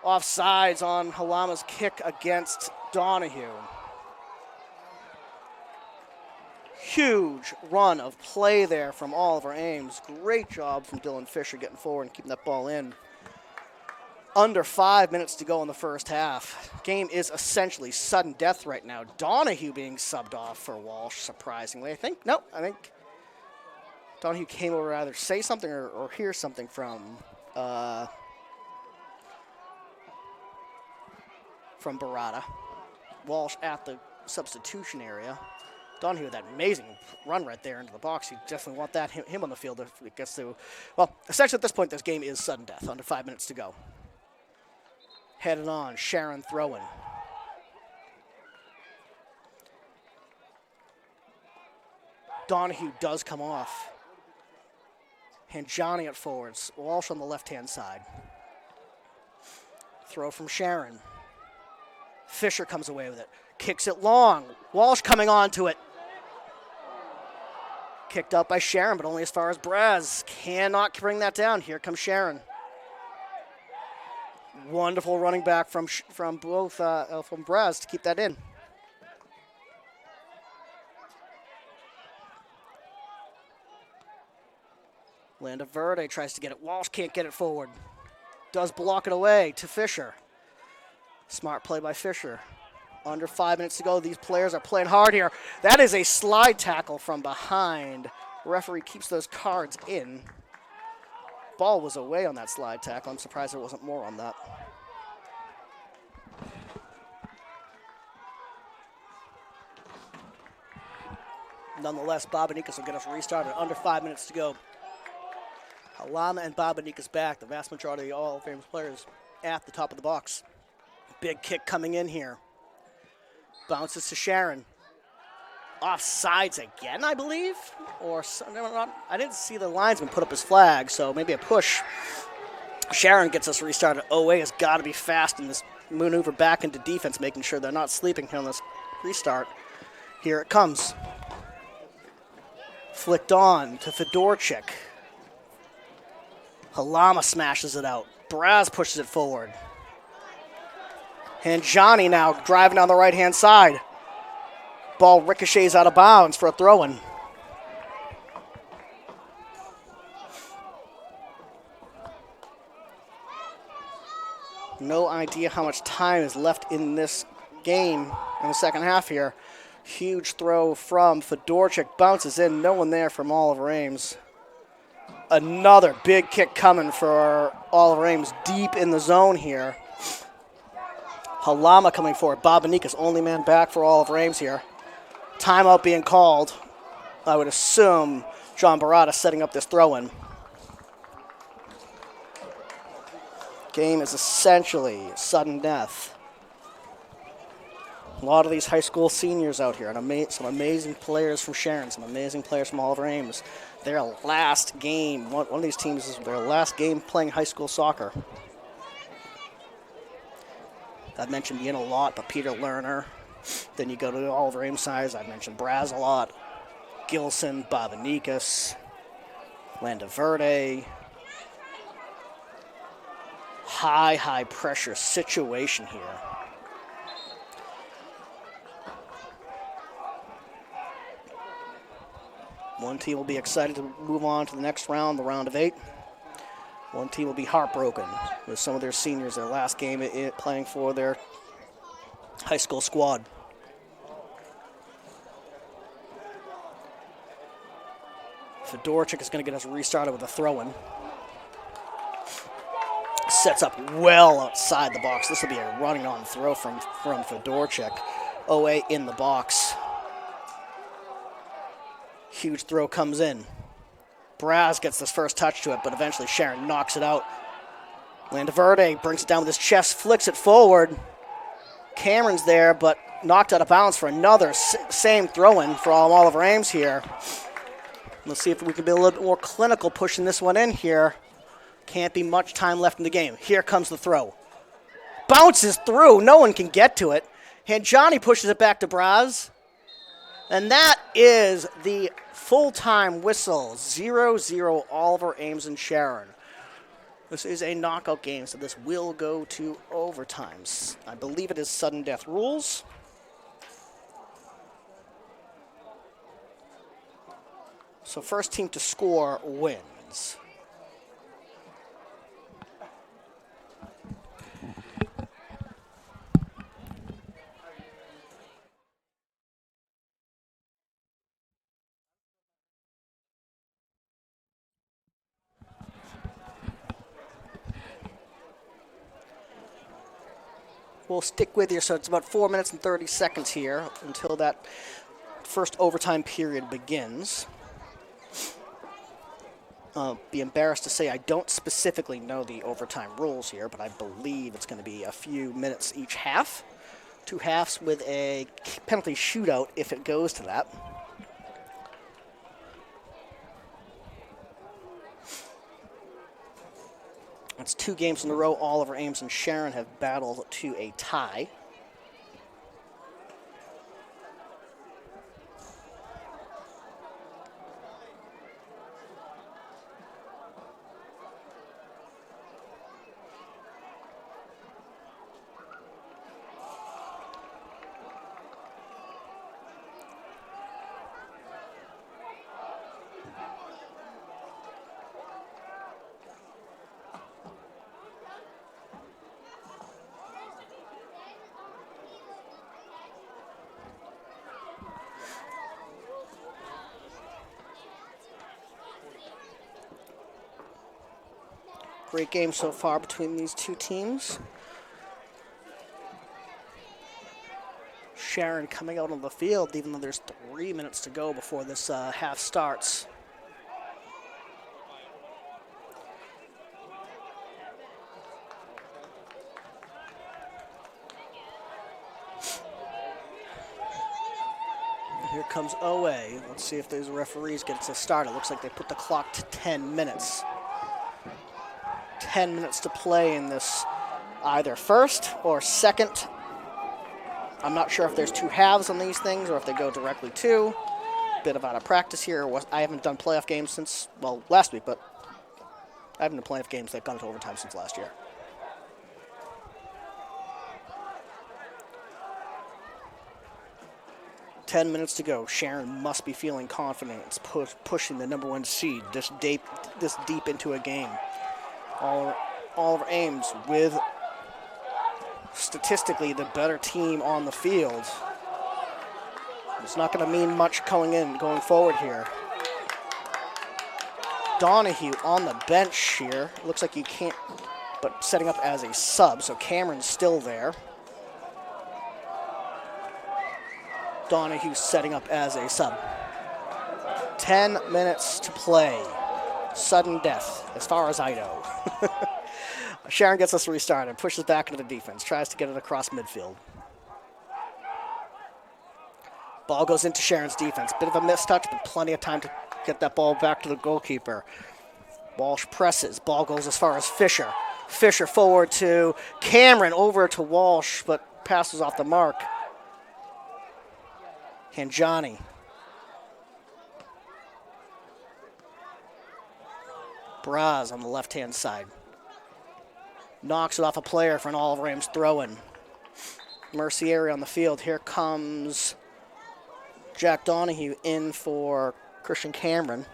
Offsides on Halama's kick against Donahue. Huge run of play there from Oliver Ames. Great job from Dylan Fisher getting forward and keeping that ball in. Under 5 minutes to go in the first half. Game is essentially sudden death right now. Donahue being subbed off for Walsh, surprisingly. I think Donahue came over to either say something or hear something from Barada. Walsh at the substitution area. Donahue with that amazing run right there into the box. You definitely want that him on the field if it gets to. Well, essentially at this point, this game is sudden death. Under 5 minutes to go. Headed on, Sharon throwing. Donahue does come off. Hanjani at forwards. Walsh on the left-hand side. Throw from Sharon. Fisher comes away with it. Kicks it long. Walsh coming on to it. Kicked out by Sharon, but only as far as Braz. Cannot bring that down. Here comes Sharon. Wonderful running back from Braz to keep that in. Landa Verde tries to get it. Walsh can't get it forward. Does block it away to Fisher. Smart play by Fisher. Under 5 minutes to go. These players are playing hard here. That is a slide tackle from behind. Referee keeps those cards in. Ball was away on that slide tackle. I'm surprised there wasn't more on that. Nonetheless, Babanikas will get us restarted. Under 5 minutes to go. Halama and Babanikas back. The vast majority of all famous players at the top of the box. Big kick coming in here. Bounces to Sharon. Offsides again, I believe? Or I didn't see the linesman put up his flag, so maybe a push. Sharon gets us restarted. OA has got to be fast in this maneuver back into defense, making sure they're not sleeping here on this restart. Here it comes. Flicked on to Fedorchik. Halama smashes it out. Braz pushes it forward. And Johnny now driving down the right-hand side. Ball ricochets out of bounds for a throw-in. No idea how much time is left in this game in the second half here. Huge throw from Fedorchik. Bounces in. No one there from Oliver Ames. Another big kick coming for Oliver Ames deep in the zone here. Halama coming forward. Babanikas only man back for Oliver Ames here. Timeout being called. I would assume John Barada setting up this throw-in. Game is essentially sudden death. A lot of these high school seniors out here, and some amazing players from Sharon, some amazing players from Oliver Ames. Their last game, one of these teams is their last game playing high school soccer. I've mentioned Yin a lot, but Peter Lerner. Then you go to the Oliver Ames sides. I've mentioned Braz a lot. Gilson, Babanikas, Landa Verde. High pressure situation here. One team will be excited to move on to the next round, the round of 8. One team will be heartbroken with some of their seniors, their last game playing for their high school squad. Fedorchik is going to get us restarted with a throw-in. Sets up well outside the box. This will be a running on throw from Fedorchik. OA in the box. Huge throw comes in. Braz gets this first touch to it, but eventually Sharon knocks it out. Landa Verde brings it down with his chest, flicks it forward. Cameron's there, but knocked out of bounds for another same throw-in for Oliver Ames here. Let's see if we can be a little bit more clinical pushing this one in here. Can't be much time left in the game. Here comes the throw. Bounces through. No one can get to it. And Johnny pushes it back to Braz. And that is the full-time whistle. 0-0 Oliver Ames and Sharon. This is a knockout game, so this will go to overtimes. I believe it is sudden death rules. So first team to score wins. We'll stick with you, so it's about 4 minutes and 30 seconds here until that first overtime period begins. Be embarrassed to say I don't specifically know the overtime rules here, but I believe it's going to be a few minutes each half. 2 halves with a penalty shootout if it goes to that. It's 2 games in a row. Oliver Ames and Sharon have battled to a tie. Great game so far between these two teams. Sharon coming out on the field, even though there's 3 minutes to go before this half starts. Here comes OA. Let's see if these referees get to start. It looks like they put the clock to 10 minutes. 10 minutes to play in this either first or second. I'm not sure if there's two halves on these things or if they go directly to. Bit of out of practice here. I haven't done playoff games since, well, last week, but I haven't done playoff games that have gone to overtime since last year. Ten minutes to go. Sharon must be feeling confident. It's pushing the number 1 seed this deep into a game. Oliver Ames with statistically the better team on the field. It's not going to mean much going forward here. Donahue on the bench here. Looks like you can't, but setting up as a sub, so Cameron's still there. Donahue setting up as a sub. 10 minutes to play. Sudden death, as far as I know. Sharon gets us restarted, pushes back into the defense, tries to get it across midfield. Ball goes into Sharon's defense. Bit of a mistouch, but plenty of time to get that ball back to the goalkeeper. Walsh presses. Ball goes as far as Fisher. Fisher forward to Cameron, over to Walsh, but passes off the mark. Hanjani. Braz on the left-hand side. Knocks it off a player for an Oliver Ames throw-in. Mercieri on the field. Here comes Jack Donahue in for Christian Cameron.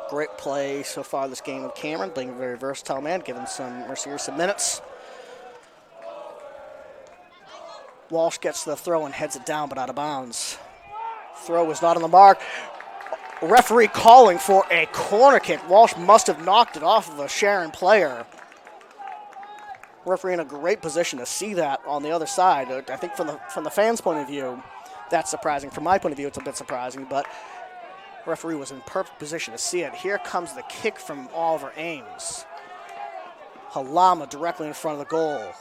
Great play so far this game with Cameron, being a very versatile man, giving Mercieri some minutes. Walsh gets the throw and heads it down, but out of bounds. Throw is not on the mark. Referee calling for a corner kick. Walsh must have knocked it off of a Sharon player. Referee in a great position to see that on the other side. I think from the fans' point of view, that's surprising. From my point of view, it's a bit surprising, but referee was in perfect position to see it. Here comes the kick from Oliver Ames. Halama directly in front of the goal.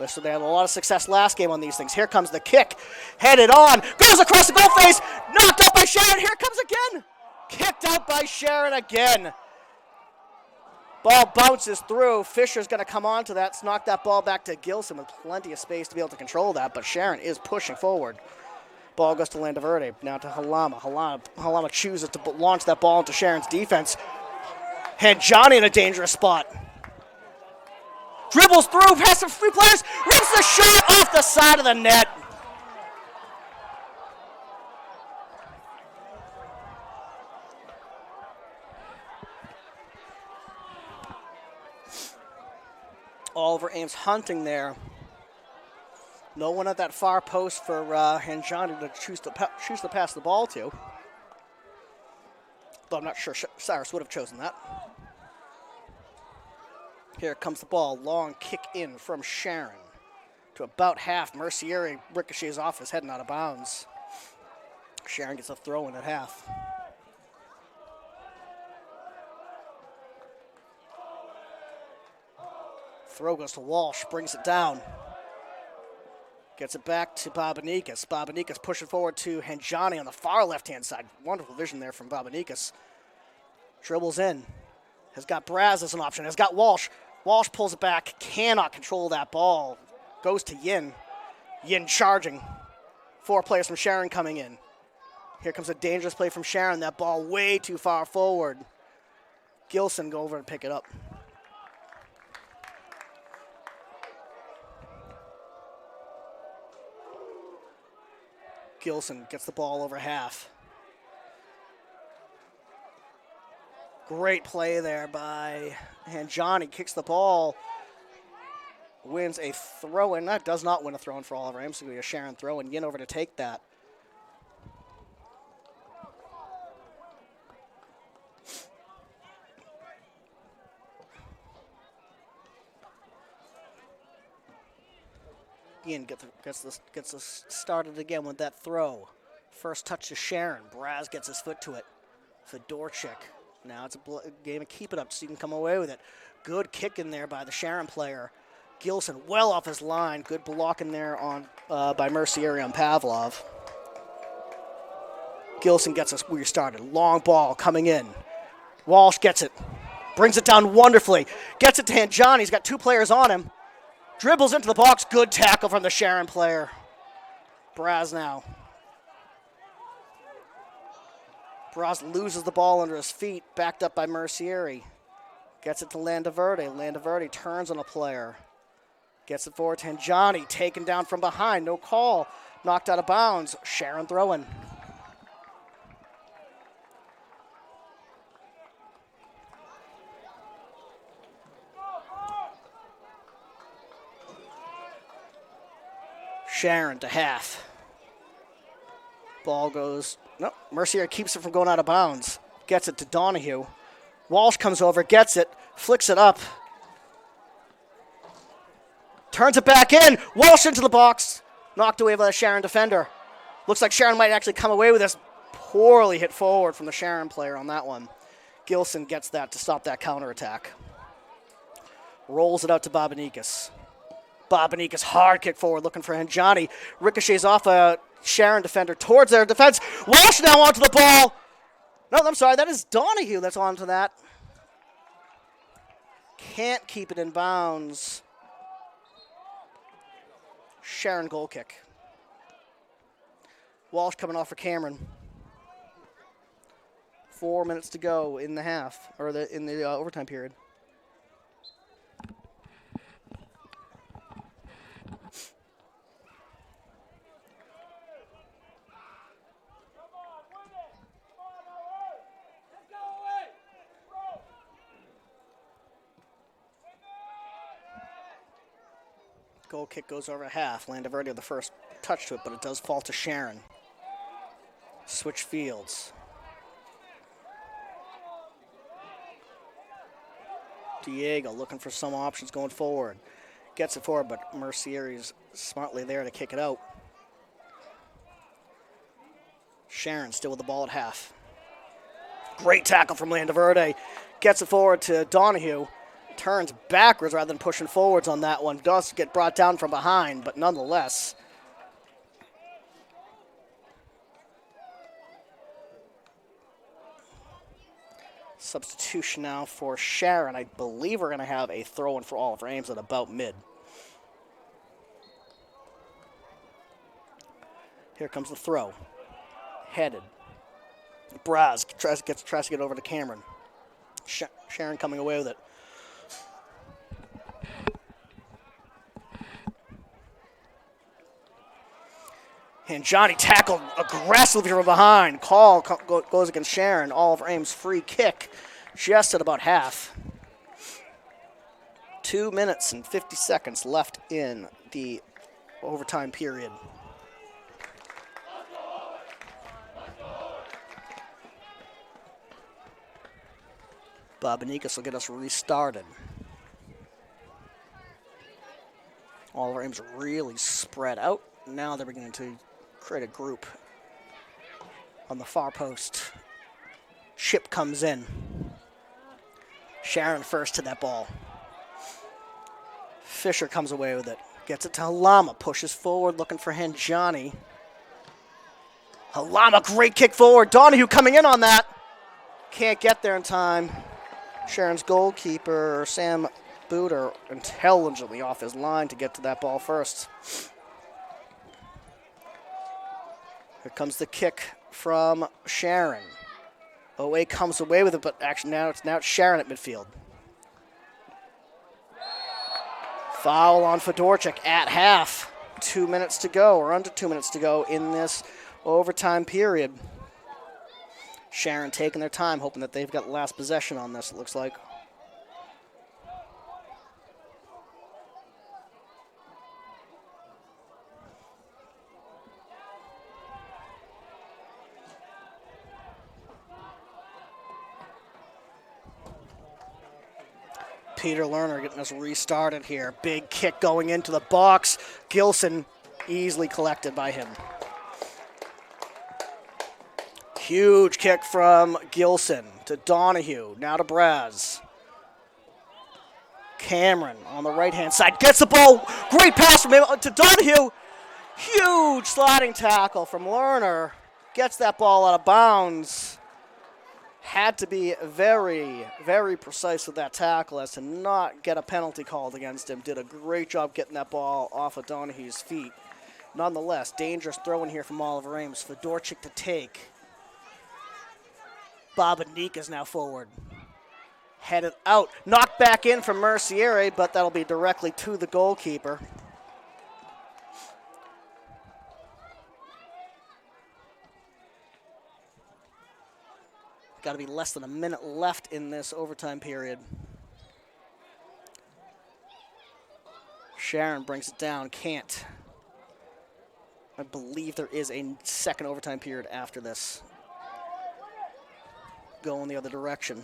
So they had a lot of success last game on these things. Here comes the kick. Headed on. Goes across the goal face. Knocked out by Sharon. Here it comes again. Kicked out by Sharon again. Ball bounces through. Fisher's going to come on to that. Knock that ball back to Gilson with plenty of space to be able to control that. But Sharon is pushing forward. Ball goes to Landaverde. Now to Halama. Halama chooses to launch that ball into Sharon's defense. Had Johnny in a dangerous spot. Dribbles through, past some free players, rips the shot off the side of the net. Oliver Ames hunting there. No one at that far post for Hanjani to choose to pass the ball to. Though I'm not sure Cyrus would have chosen that. Here comes the ball. Long kick in from Sharon to about half. Mercieri ricochets off his head and out of bounds. Sharon gets a throw in at half. Throw goes to Walsh, brings it down. Gets it back to Babanikas. Babanikas pushing forward to Hanjani on the far left-hand side. Wonderful vision there from Babanikas. Dribbles in. Has got Braz as an option. Has got Walsh. Walsh pulls it back. Cannot control that ball. Goes to Yin. Yin charging. 4 players from Sharon coming in. Here comes a dangerous play from Sharon. That ball way too far forward. Gilson go over and pick it up. Gilson gets the ball over half. Great play there by Hanjani. Kicks the ball. Wins a throw-in. That does not win a throw-in for Oliver Ames. It's going to be a Sharon throw-in. Yin over to take that. Ian gets this started again with that throw. First touch to Sharon. Braz gets his foot to it. Fedorchik. Now it's a game of keep it up so you can come away with it. Good kick in there by the Sharon player. Gilson well off his line. Good block in there on by Mercieri on Pavlov. Gilson gets us restarted. Long ball coming in. Walsh gets it. Brings it down wonderfully. Gets it to Hanjani. He's got two players on him. Dribbles into the box. Good tackle from the Sharon player. Braz now. Braz loses the ball under his feet. Backed up by Mercieri. Gets it to Landaverde. Landaverde turns on a player. Gets it forward to Hanjani. Taken down from behind. No call. Knocked out of bounds. Sharon throwing. Sharon to half. Ball goes, no, Mercier keeps it from going out of bounds. Gets it to Donahue. Walsh comes over, gets it, flicks it up. Turns it back in. Walsh into the box. Knocked away by the Sharon defender. Looks like Sharon might actually come away with this. Poorly hit forward from the Sharon player on that one. Gilson gets that to stop that counterattack. Rolls it out to Babanikis. Babanikis hard kick forward looking for Hanjani. Ricochets off a Sharon defender towards their defense. Walsh now onto the ball. No, I'm sorry. That is Donahue that's onto that. Can't keep it in bounds. Sharon goal kick. Walsh coming off for Cameron. 4 minutes to go in the half, or in the overtime period. Goal kick goes over half. Landaverde the first touch to it, but it does fall to Sharon. Switch fields. Diego looking for some options going forward. Gets it forward, but Mercieri's smartly there to kick it out. Sharon still with the ball at half. Great tackle from Landaverde. Gets it forward to Donahue. Turns backwards rather than pushing forwards on that one. Does get brought down from behind, but nonetheless. Substitution now for Sharon. I believe we're going to have a throw-in for Oliver Ames at about mid. Here comes the throw. Headed. Braz tries to get over to Cameron. Sharon coming away with it. And Johnny tackled aggressively from behind. Call goes against Sharon. Oliver Ames free kick just at about half. 2 minutes and 50 seconds left in the overtime period. Babanikis will get us restarted. Oliver Ames really spread out. Now they're beginning to create a group on the far post. Chip comes in. Sharon first to that ball. Fisher comes away with it. Gets it to Halama. Pushes forward looking for Hanjani. Halama, great kick forward. Donahue coming in on that. Can't get there in time. Sharon's goalkeeper, Sam Booter, intelligently off his line to get to that ball first. Here comes the kick from Sharon. OA comes away with it, but actually now it's Sharon at midfield. Foul on Fedorchik at half. 2 minutes to go, or under 2 minutes to go in this overtime period. Sharon taking their time, hoping that they've got last possession on this, it looks like. Peter Lerner getting us restarted here. Big kick going into the box. Gilson easily collected by him. Huge kick from Gilson to Donahue. Now to Braz. Cameron on the right-hand side gets the ball. Great pass from him to Donahue. Huge sliding tackle from Lerner. Gets that ball out of bounds. Had to be very, very precise with that tackle as to not get a penalty called against him. Did a great job getting that ball off of Donahue's feet. Nonetheless, dangerous throw in here from Oliver Ames. Fedorchik to take. Bobanik is now forward. Headed out. Knocked back in from Merciere, but that'll be directly to the goalkeeper. Got to be less than a minute left in this overtime period. Sharon brings it down. Can't. I believe there is a second overtime period after this. Going the other direction.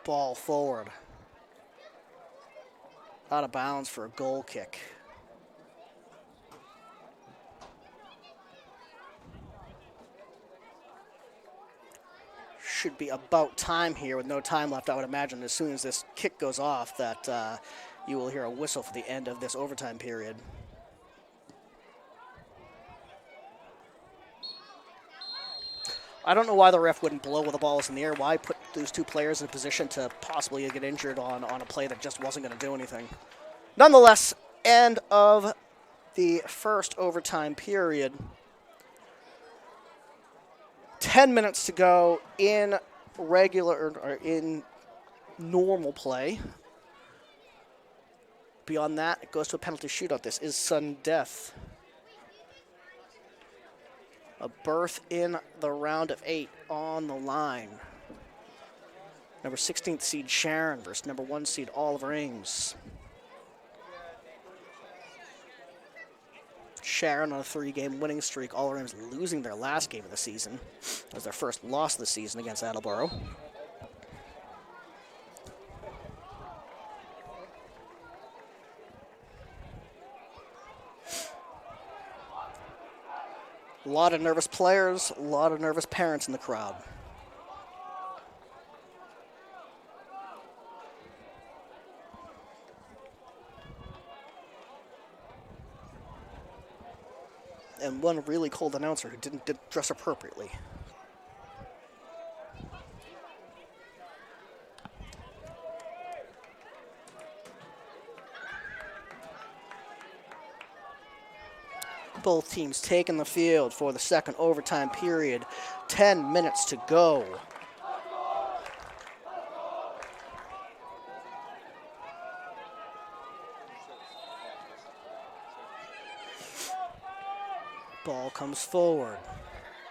Ball forward. Out of bounds for a goal kick. Should be about time here with no time left. I would imagine as soon as this kick goes off that you will hear a whistle for the end of this overtime period. I don't know why the ref wouldn't blow with the ball is in the air. Why put those two players in a position to possibly get injured on a play that just wasn't going to do anything. Nonetheless, end of the first overtime period. 10 minutes to go in in normal play. Beyond that, it goes to a penalty shootout. This is sudden death. A berth in the round of 8 on the line. Number 16th seed Sharon versus number 1 seed Oliver Ames. Sharon on a 3-game winning streak. Oliver Ames losing their last game of the season. It was their first loss of the season against Attleboro. A lot of nervous players, a lot of nervous parents in the crowd. And one really cold announcer who didn't dress appropriately. Both teams taking the field for the second overtime period. 10 minutes to go. Ball comes forward.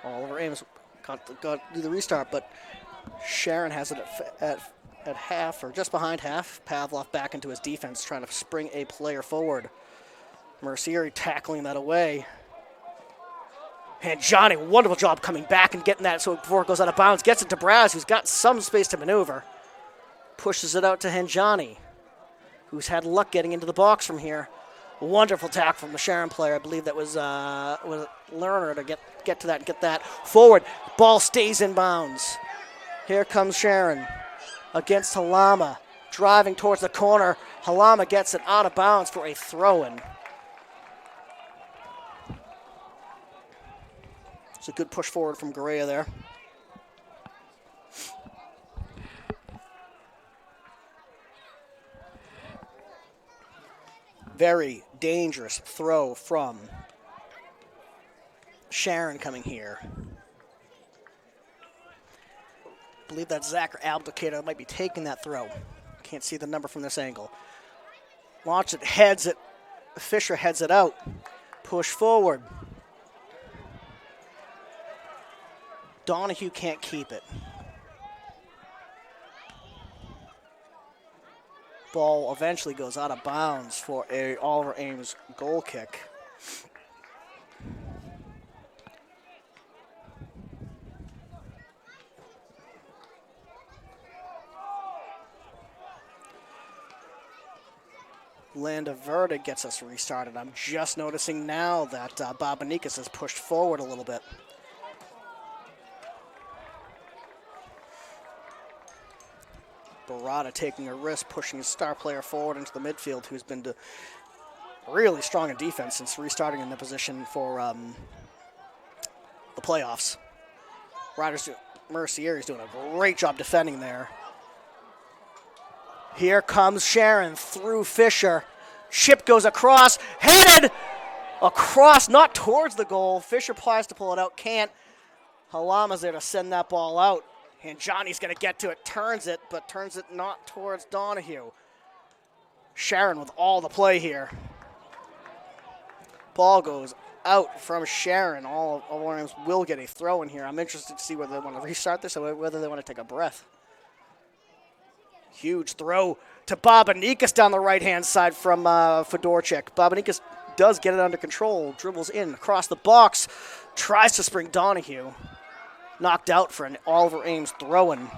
Oliver Ames got to do the restart, but Sharon has it at half, or just behind half. Pavlov back into his defense, trying to spring a player forward. Mercier tackling that away. And Johnny, wonderful job coming back and getting that so before it goes out of bounds. Gets it to Braz, who's got some space to maneuver. Pushes it out to Henjani, who's had luck getting into the box from here. Wonderful tackle from the Sharon player. I believe that was Lerner to get to that and get that forward. Ball stays in bounds. Here comes Sharon against Halama. Driving towards the corner. Halama gets it out of bounds for a throw-in. It's a good push forward from Garea there. Very dangerous throw from Sharon coming here. I believe that Zachary Abdicator might be taking that throw. Can't see the number from this angle. Launch it, heads it. Fisher heads it out. Push forward. Donahue can't keep it. Ball eventually goes out of bounds for a Oliver Ames goal kick. Landa Verda gets us restarted. I'm just noticing now that Babanikas has pushed forward a little bit. Barada taking a risk, pushing his star player forward into the midfield, who's been really strong in defense since restarting in the position for the playoffs. Mercieri's doing a great job defending there. Here comes Sharon through Fisher. Chip goes across, headed across, not towards the goal. Fisher tries to pull it out, can't. Halama's there to send that ball out. And Johnny's going to get to it, turns it, but turns it not towards Donahue. Sharon with all the play here. Ball goes out from Sharon. All of Williams will get a throw in here. I'm interested to see whether they want to restart this or whether they want to take a breath. Huge throw to Babanikas down the right-hand side from Fedorchik. Babanikas does get it under control, dribbles in across the box, tries to spring Donahue. Knocked out for an Oliver Ames throw-in.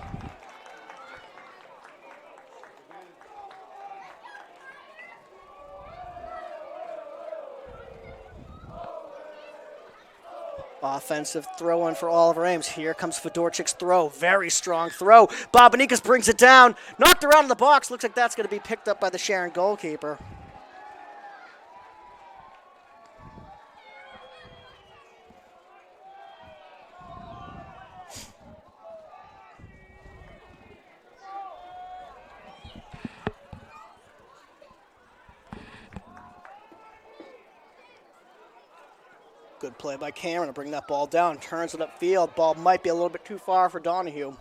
Offensive throw-in for Oliver Ames. Here comes Fedorchik's throw. Very strong throw. Babanikas brings it down. Knocked around in the box. Looks like that's going to be picked up by the Sharon goalkeeper. Good play by Cameron to bring that ball down. Turns it upfield. Ball might be a little bit too far for Donahue.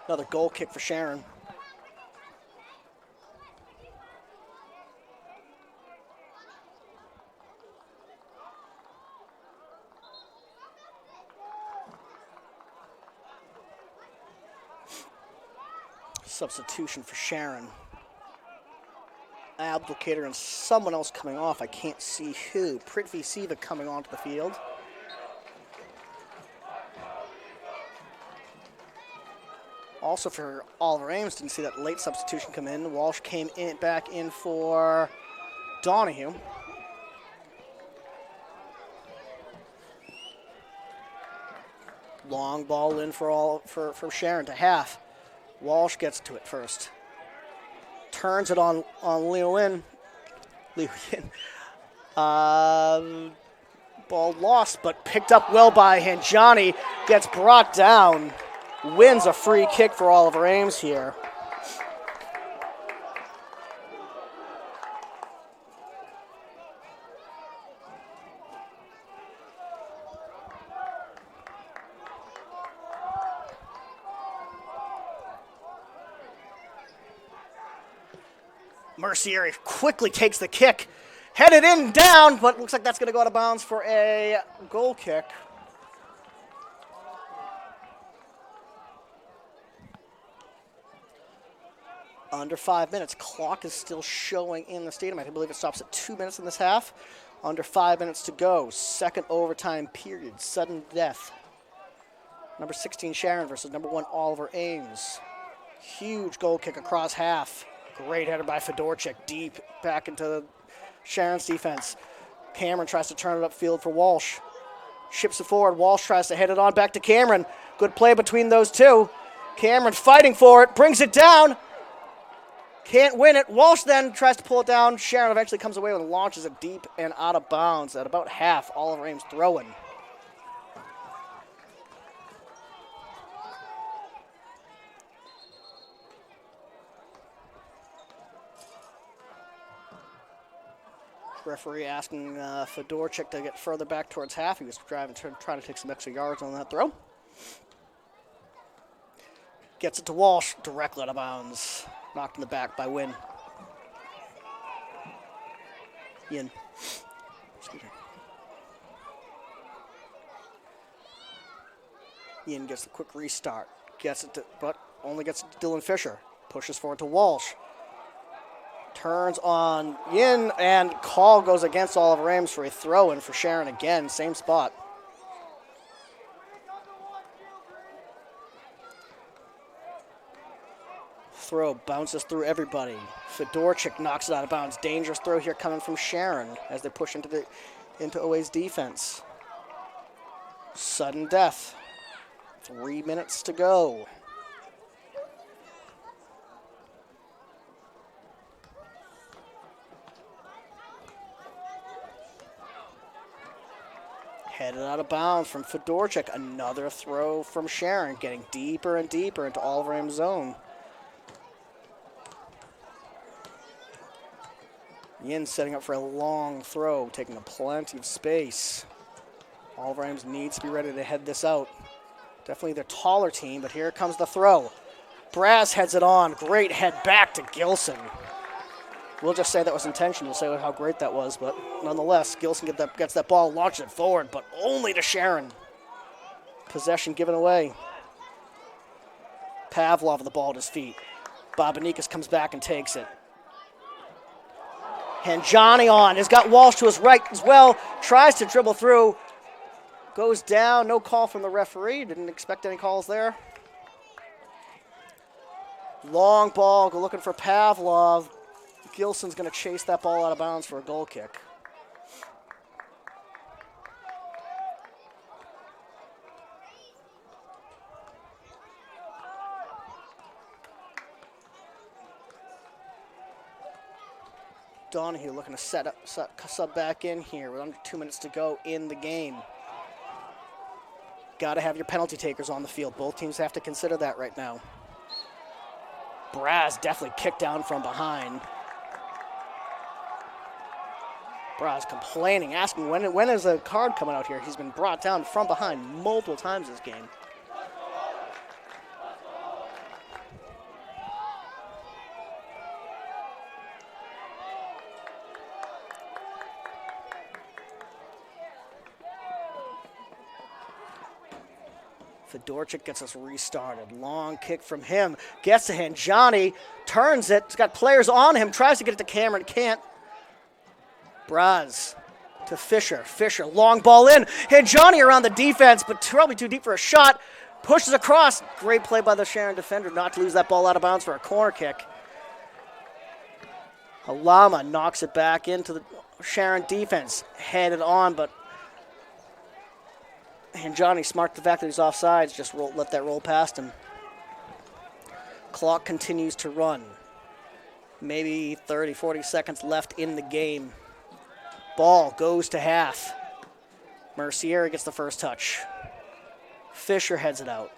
Another goal kick for Sharon. Substitution for Sharon. Abdelkader and someone else coming off. I can't see who. Prithvi Siva coming onto the field. Also for Oliver Ames, didn't see that late substitution come in. Walsh came in back in for Donahue. Long ball in for Sharon to half. Walsh gets to it first. Turns it on Liu Yin. Ball lost, but picked up well by Hanjani. Gets brought down. Wins a free kick for Oliver Ames here. Mercier quickly takes the kick. Headed in, down, but looks like that's going to go out of bounds for a goal kick. Under 5 minutes. Clock is still showing in the stadium. I believe it stops at 2 minutes in this half. Under 5 minutes to go. Second overtime period. Sudden death. Number 16, Sharon versus number 1, Oliver Ames. Huge goal kick across half. Great header by Fedorchik. Deep back into Sharon's defense. Cameron tries to turn it upfield for Walsh. Ships it forward. Walsh tries to head it on back to Cameron. Good play between those two. Cameron fighting for it. Brings it down. Can't win it. Walsh then tries to pull it down. Sharon eventually comes away and launches it deep and out of bounds at about half. Oliver Ames throwing. Referee asking Fedorchik to get further back towards half. He was trying to take some extra yards on that throw. Gets it to Walsh, directly out of bounds. Knocked in the back by Wynn. Yin. Excuse me. Yin gets the quick restart. But only gets it to Dylan Fisher. Pushes forward to Walsh. Turns on Yin, and call goes against Oliver Ames for a throw-in for Sharon again, same spot. Throw bounces through everybody. Fedorchik knocks it out of bounds. Dangerous throw here coming from Sharon as they push into OA's defense. Sudden death. 3 minutes to go. Headed out of bounds from Fedorchik. Another throw from Sharon, getting deeper and deeper into Oliver Ames' zone. Yin setting up for a long throw, taking up plenty of space. Oliver Ames needs to be ready to head this out. Definitely the taller team, but here comes the throw. Braz heads it on. Great head back to Gilson. We'll just say that was intentional. We'll say how great that was, but nonetheless, Gilson gets that ball, launches it forward, but only to Sharon. Possession given away. Pavlov with the ball at his feet. Babanikas comes back and takes it. And Johnny on. Has got Walsh to his right as well. Tries to dribble through. Goes down. No call from the referee. Didn't expect any calls there. Long ball. Go looking for Pavlov. Gilson's going to chase that ball out of bounds for a goal kick. Donahue looking to sub back in here with under 2 minutes to go in the game. Got to have your penalty takers on the field. Both teams have to consider that right now. Braz definitely kicked down from behind. Braz complaining, asking when is a card coming out here. He's been brought down from behind multiple times this game. Fedorchik gets us restarted. Long kick from him. Gets to hand. Johnny turns it. He's got players on him. Tries to get it to Cameron. Can't. Braz to Fisher. Fisher, long ball in. And Johnny around the defense, but probably too deep for a shot. Pushes across. Great play by the Sharon defender not to lose that ball out of bounds for a corner kick. Halama knocks it back into the Sharon defense. Headed on, but and Johnny, smart the fact that he's offsides, just let that roll past him. Clock continues to run. Maybe 30, 40 seconds left in the game. Ball goes to half. Mercier gets the first touch. Fisher heads it out.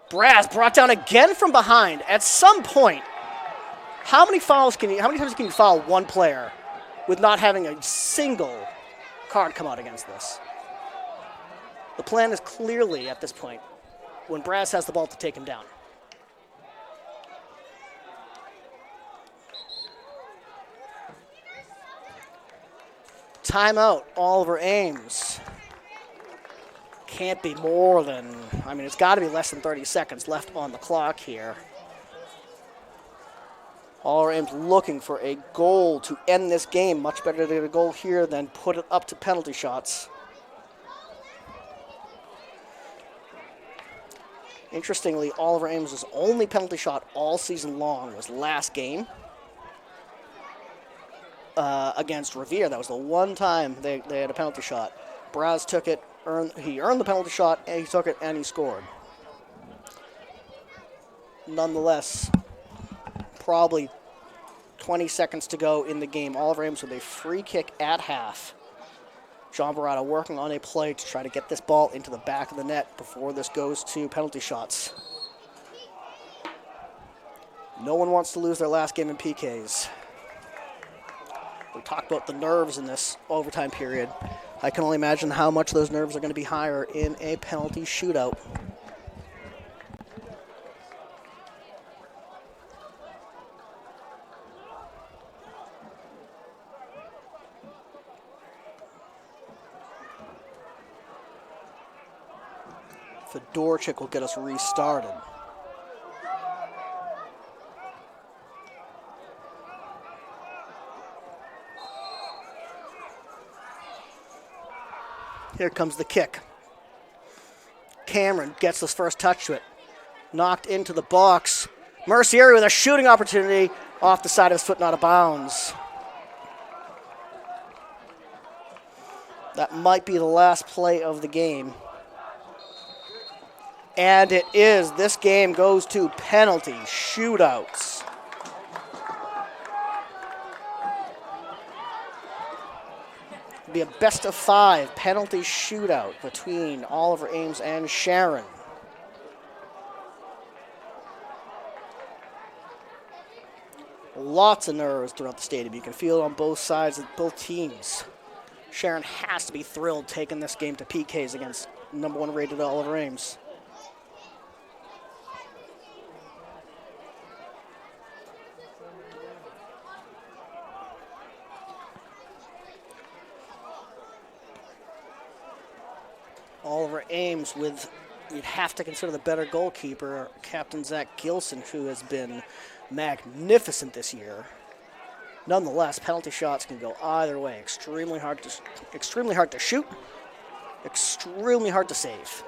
Braz brought down again from behind. At some point, how many times can you foul one player with not having a single card come out against this? The plan is clearly, at this point, when Braz has the ball, to take him down. Timeout, Oliver Ames. Can't be more than, it's got to be less than 30 seconds left on the clock here. Oliver Ames looking for a goal to end this game. Much better to get a goal here than put it up to penalty shots. Interestingly, Oliver Ames' only penalty shot all season long was last game against Revere. That was the one time they had a penalty shot. Braz took it, he earned the penalty shot, and he took it, and he scored. Nonetheless, probably 20 seconds to go in the game. Oliver Ames with a free kick at half. John Barata working on a play to try to get this ball into the back of the net before this goes to penalty shots. No one wants to lose their last game in PKs. We talked about the nerves in this overtime period. I can only imagine how much those nerves are going to be higher in a penalty shootout. Fedorchik will get us restarted. Here comes the kick. Cameron gets his first touch to it. Knocked into the box. Mercieri with a shooting opportunity off the side of his foot and out of bounds. That might be the last play of the game. And it is. This game goes to penalty shootouts. It'll be a best of 5 penalty shootout between Oliver Ames and Sharon. Lots of nerves throughout the stadium. You can feel it on both sides of both teams. Sharon has to be thrilled taking this game to PKs against number 1 rated Oliver Ames. Oliver Ames with, you'd have to consider the better goalkeeper, Captain Zach Gilson, who has been magnificent this year. Nonetheless, penalty shots can go either way. Extremely hard to shoot, extremely hard to save.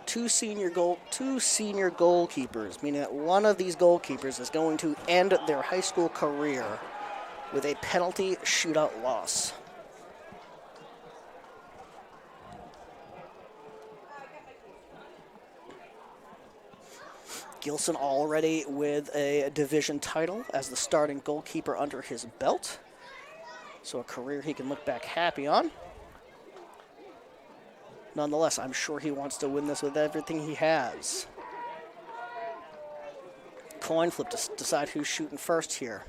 Two senior goalkeepers, meaning that one of these goalkeepers is going to end their high school career with a penalty shootout loss. Gilson already with a division title as the starting goalkeeper under his belt. So a career he can look back happy on. Nonetheless, I'm sure he wants to win this with everything he has. Coin flip to decide who's shooting first here.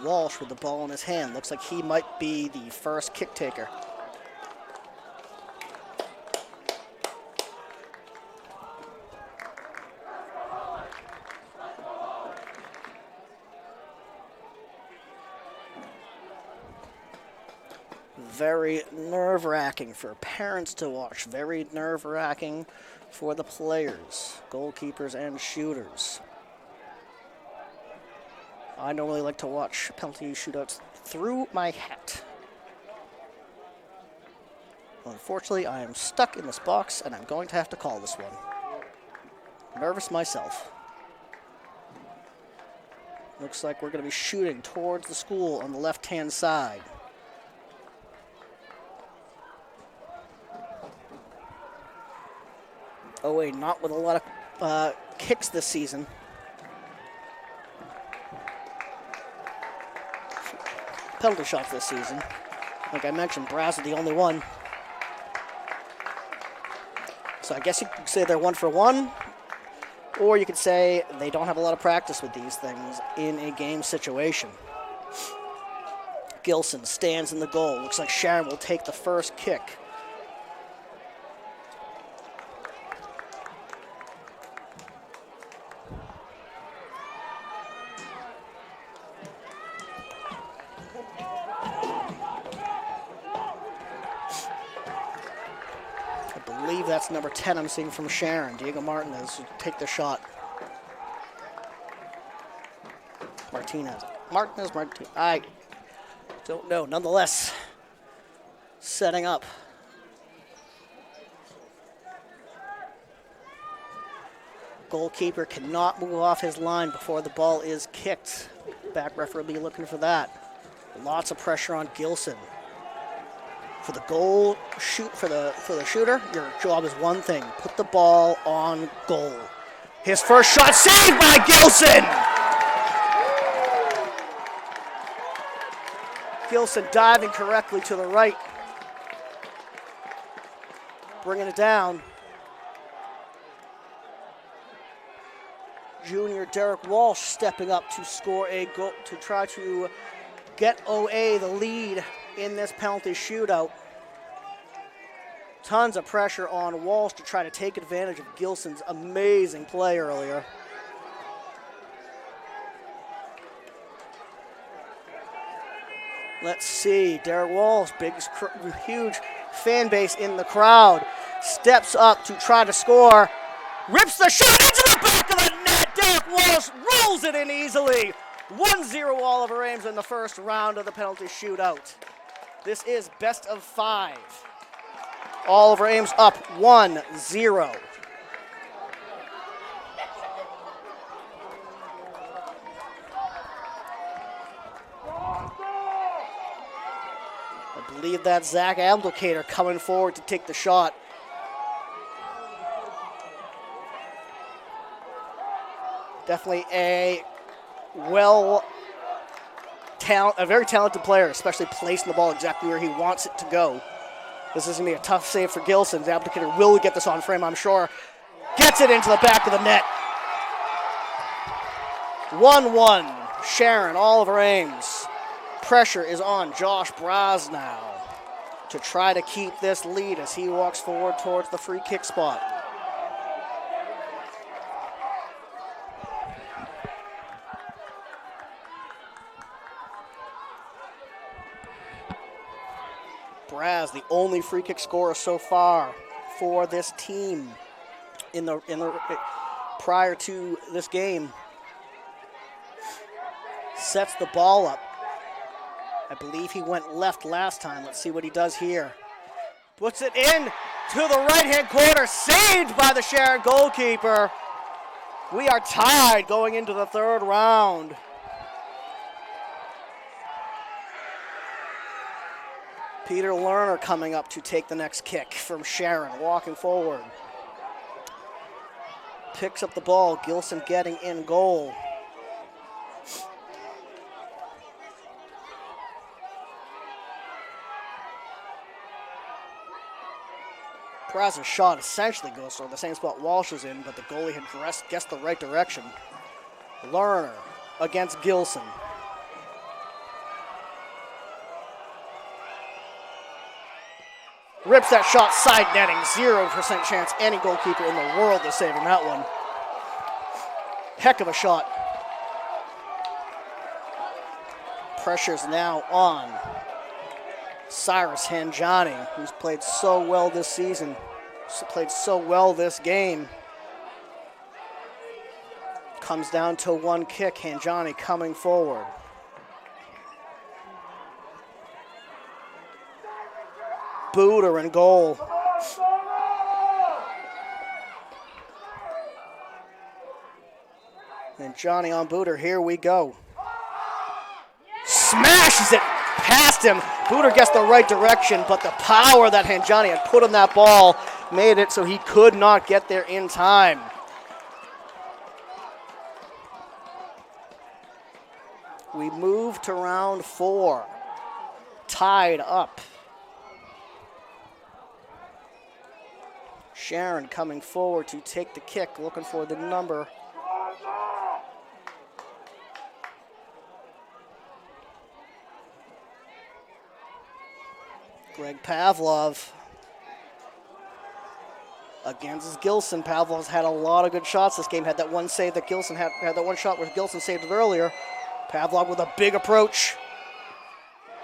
Walsh with the ball in his hand. Looks like he might be the first kick taker. Very nerve-wracking for parents to watch. Very nerve-wracking for the players, goalkeepers, and shooters. I normally like to watch penalty shootouts through my hat. Unfortunately, I am stuck in this box, and I'm going to have to call this one. Nervous myself. Looks like we're going to be shooting towards the school on the left-hand side. Oh wait, not with a lot of kicks this season. Penalty shots this season. Like I mentioned, Brass is the only one. So I guess you could say they're 1 for 1, or you could say they don't have a lot of practice with these things in a game situation. Gilson stands in the goal. Looks like Sharon will take the first kick. That's number 10 I'm seeing from Sharon. Diego Martinez will take the shot. Martinez. I don't know. Nonetheless, setting up. Goalkeeper cannot move off his line before the ball is kicked. Back referee will be looking for that. Lots of pressure on Gilson. For the goal for the shooter, your job is one thing: put the ball on goal. His first shot saved by Gilson. Gilson diving correctly to the right, bringing it down. Junior Derek Walsh stepping up to score a goal to try to get OA the lead in this penalty shootout. Tons of pressure on Walsh to try to take advantage of Gilson's amazing play earlier. Let's see. Derek Walsh, huge fan base in the crowd, steps up to try to score. Rips the shot into the back of the net. Derek Walsh rolls it in easily. 1-0 Oliver Ames in the first round of the penalty shootout. This is best of 5. Oliver Ames up 1-0. I believe that's Zach Abdelkader coming forward to take the shot. Definitely a very talented player, especially placing the ball exactly where he wants it to go. This is going to be a tough save for Gilson. Abdelkader will get this on frame, I'm sure. Gets it into the back of the net. 1-1. Sharon, Oliver Ames. Pressure is on Josh Braz now to try to keep this lead as he walks forward towards the free kick spot. Braz, the only free kick scorer so far for this team in the prior to this game. Sets the ball up. I believe he went left last time. Let's see what he does here. Puts it in to the right-hand corner. Saved by the Sharon goalkeeper. We are tied going into the third round. Peter Lerner coming up to take the next kick from Sharon, walking forward. Picks up the ball. Gilson getting in goal. Braz's shot essentially goes for the same spot Walsh is in, but the goalie had guessed the right direction. Lerner against Gilson. Rips that shot side netting. 0% chance any goalkeeper in the world is saving that one. Heck of a shot. Pressure's now on Cyrus Hanjani, who's played so well this season, played so well this game. Comes down to one kick. Hanjani coming forward. Booter in goal. And Johnny on Booter, here we go. Smashes it past him. Booter gets the right direction, but the power that Hanjani had put on that ball made it so he could not get there in time. We move to round 4. Tied up. Sharon coming forward to take the kick, looking for the number. Greg Pavlov against Gilson. Pavlov's had a lot of good shots this game. Had that one save that Gilson had that one shot where Gilson saved it earlier. Pavlov with a big approach.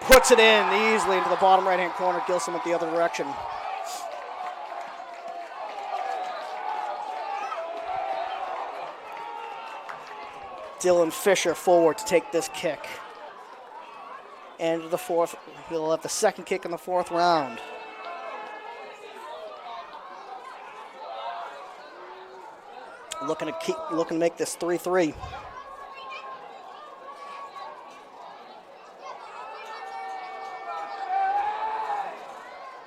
Puts it in easily into the bottom right-hand corner. Gilson went the other direction. Dylan Fisher forward to take this kick. And the fourth, he'll have the second kick in the fourth round. Looking to make this 3-3.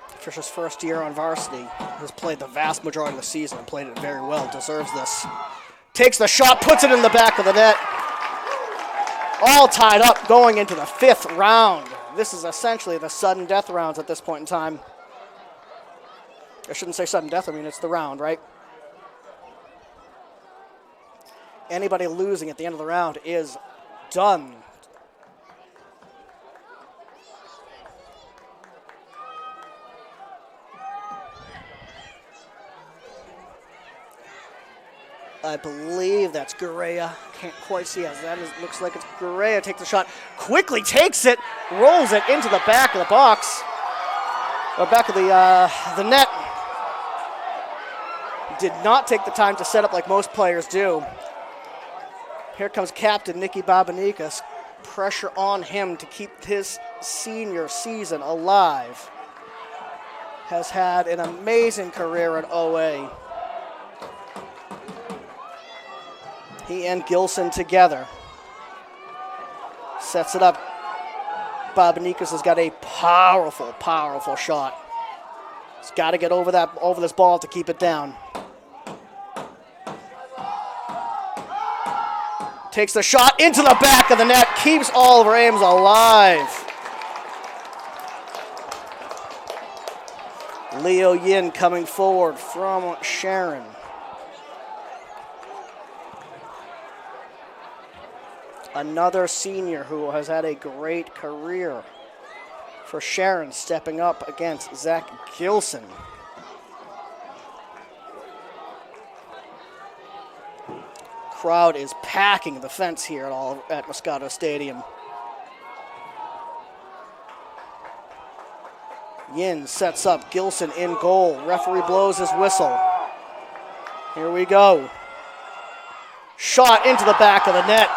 Fisher's first year on varsity, has played the vast majority of the season and played it very well, deserves this. Takes the shot, puts it in the back of the net. All tied up going into the 5th round. This is essentially the sudden death rounds at this point in time. I shouldn't say sudden death, I mean it's the round, right? Anybody losing at the end of the round is done. I believe that's Garea. Can't quite see as that is. Looks like it's Garea. Takes the shot, quickly takes it, rolls it into the back of the box, or back of the net. Did not take the time to set up like most players do. Here comes captain Nicky Babanikas. Pressure on him to keep his senior season alive. Has had an amazing career at OA. He and Gilson together. Sets it up. Babanikas has got a powerful, powerful shot. He's got to get over this ball to keep it down. Takes the shot into the back of the net, keeps Oliver Ames alive. Leo Yin coming forward from Sharon. Another senior who has had a great career for Sharon, stepping up against Zach Gilson. Crowd is packing the fence here at Muscato Stadium. Yin sets up, Gilson in goal. Referee blows his whistle. Here we go. Shot into the back of the net.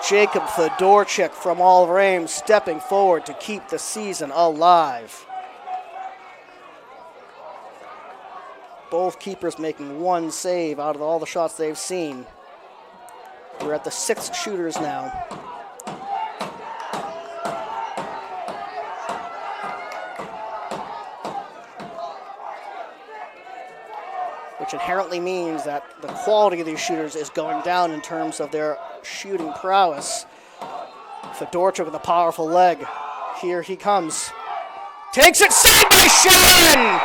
Jacob Fedorchik from Oliver Ames stepping forward to keep the season alive. Both keepers making one save out of all the shots they've seen. We're at the 6 shooters now. Which inherently means that the quality of these shooters is going down in terms of their shooting prowess. Fedorchuk with a powerful leg. Here he comes. Takes it, saved by Sharon!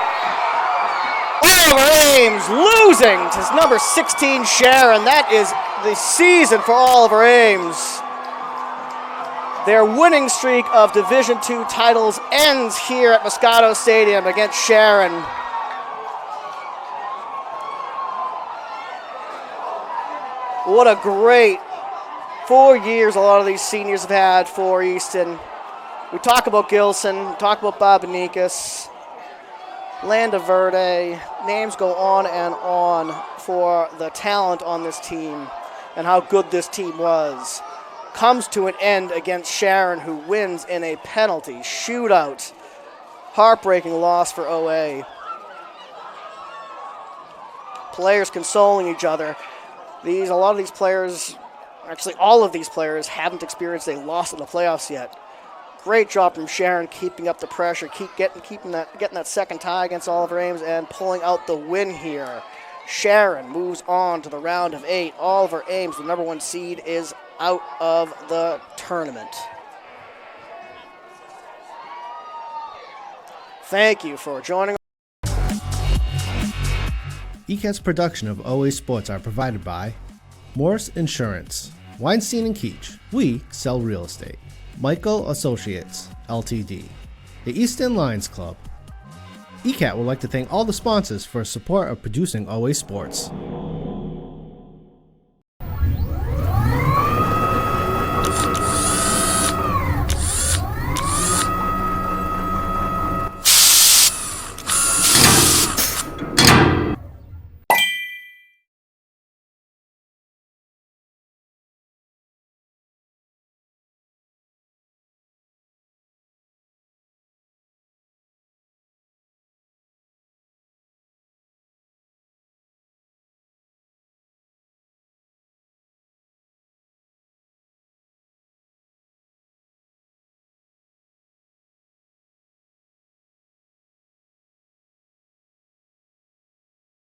Oliver Ames losing to number 16, Sharon. That is the season for Oliver Ames. Their winning streak of Division II titles ends here at Muscato Stadium against Sharon. What a great 4 years a lot of these seniors have had for Easton. We talk about Gilson, talk about Babanikas, Landa Verde. Names go on and on for the talent on this team and how good this team was. Comes to an end against Sharon, who wins in a penalty shootout. Heartbreaking loss for OA. Players consoling each other. A lot of these players, actually all of these players, haven't experienced a loss in the playoffs yet. Great job from Sharon, keeping up the pressure, getting that second tie against Oliver Ames and pulling out the win here. Sharon moves on to the round of 8. Oliver Ames, the number 1 seed, is out of the tournament. Thank you for joining. ECAT's production of OA Sports are provided by Morse Insurance, Weinstein and Keach, we sell real estate, Michael Associates, Ltd., the Easton Lions Club. ECAT would like to thank all the sponsors for support of producing OA Sports.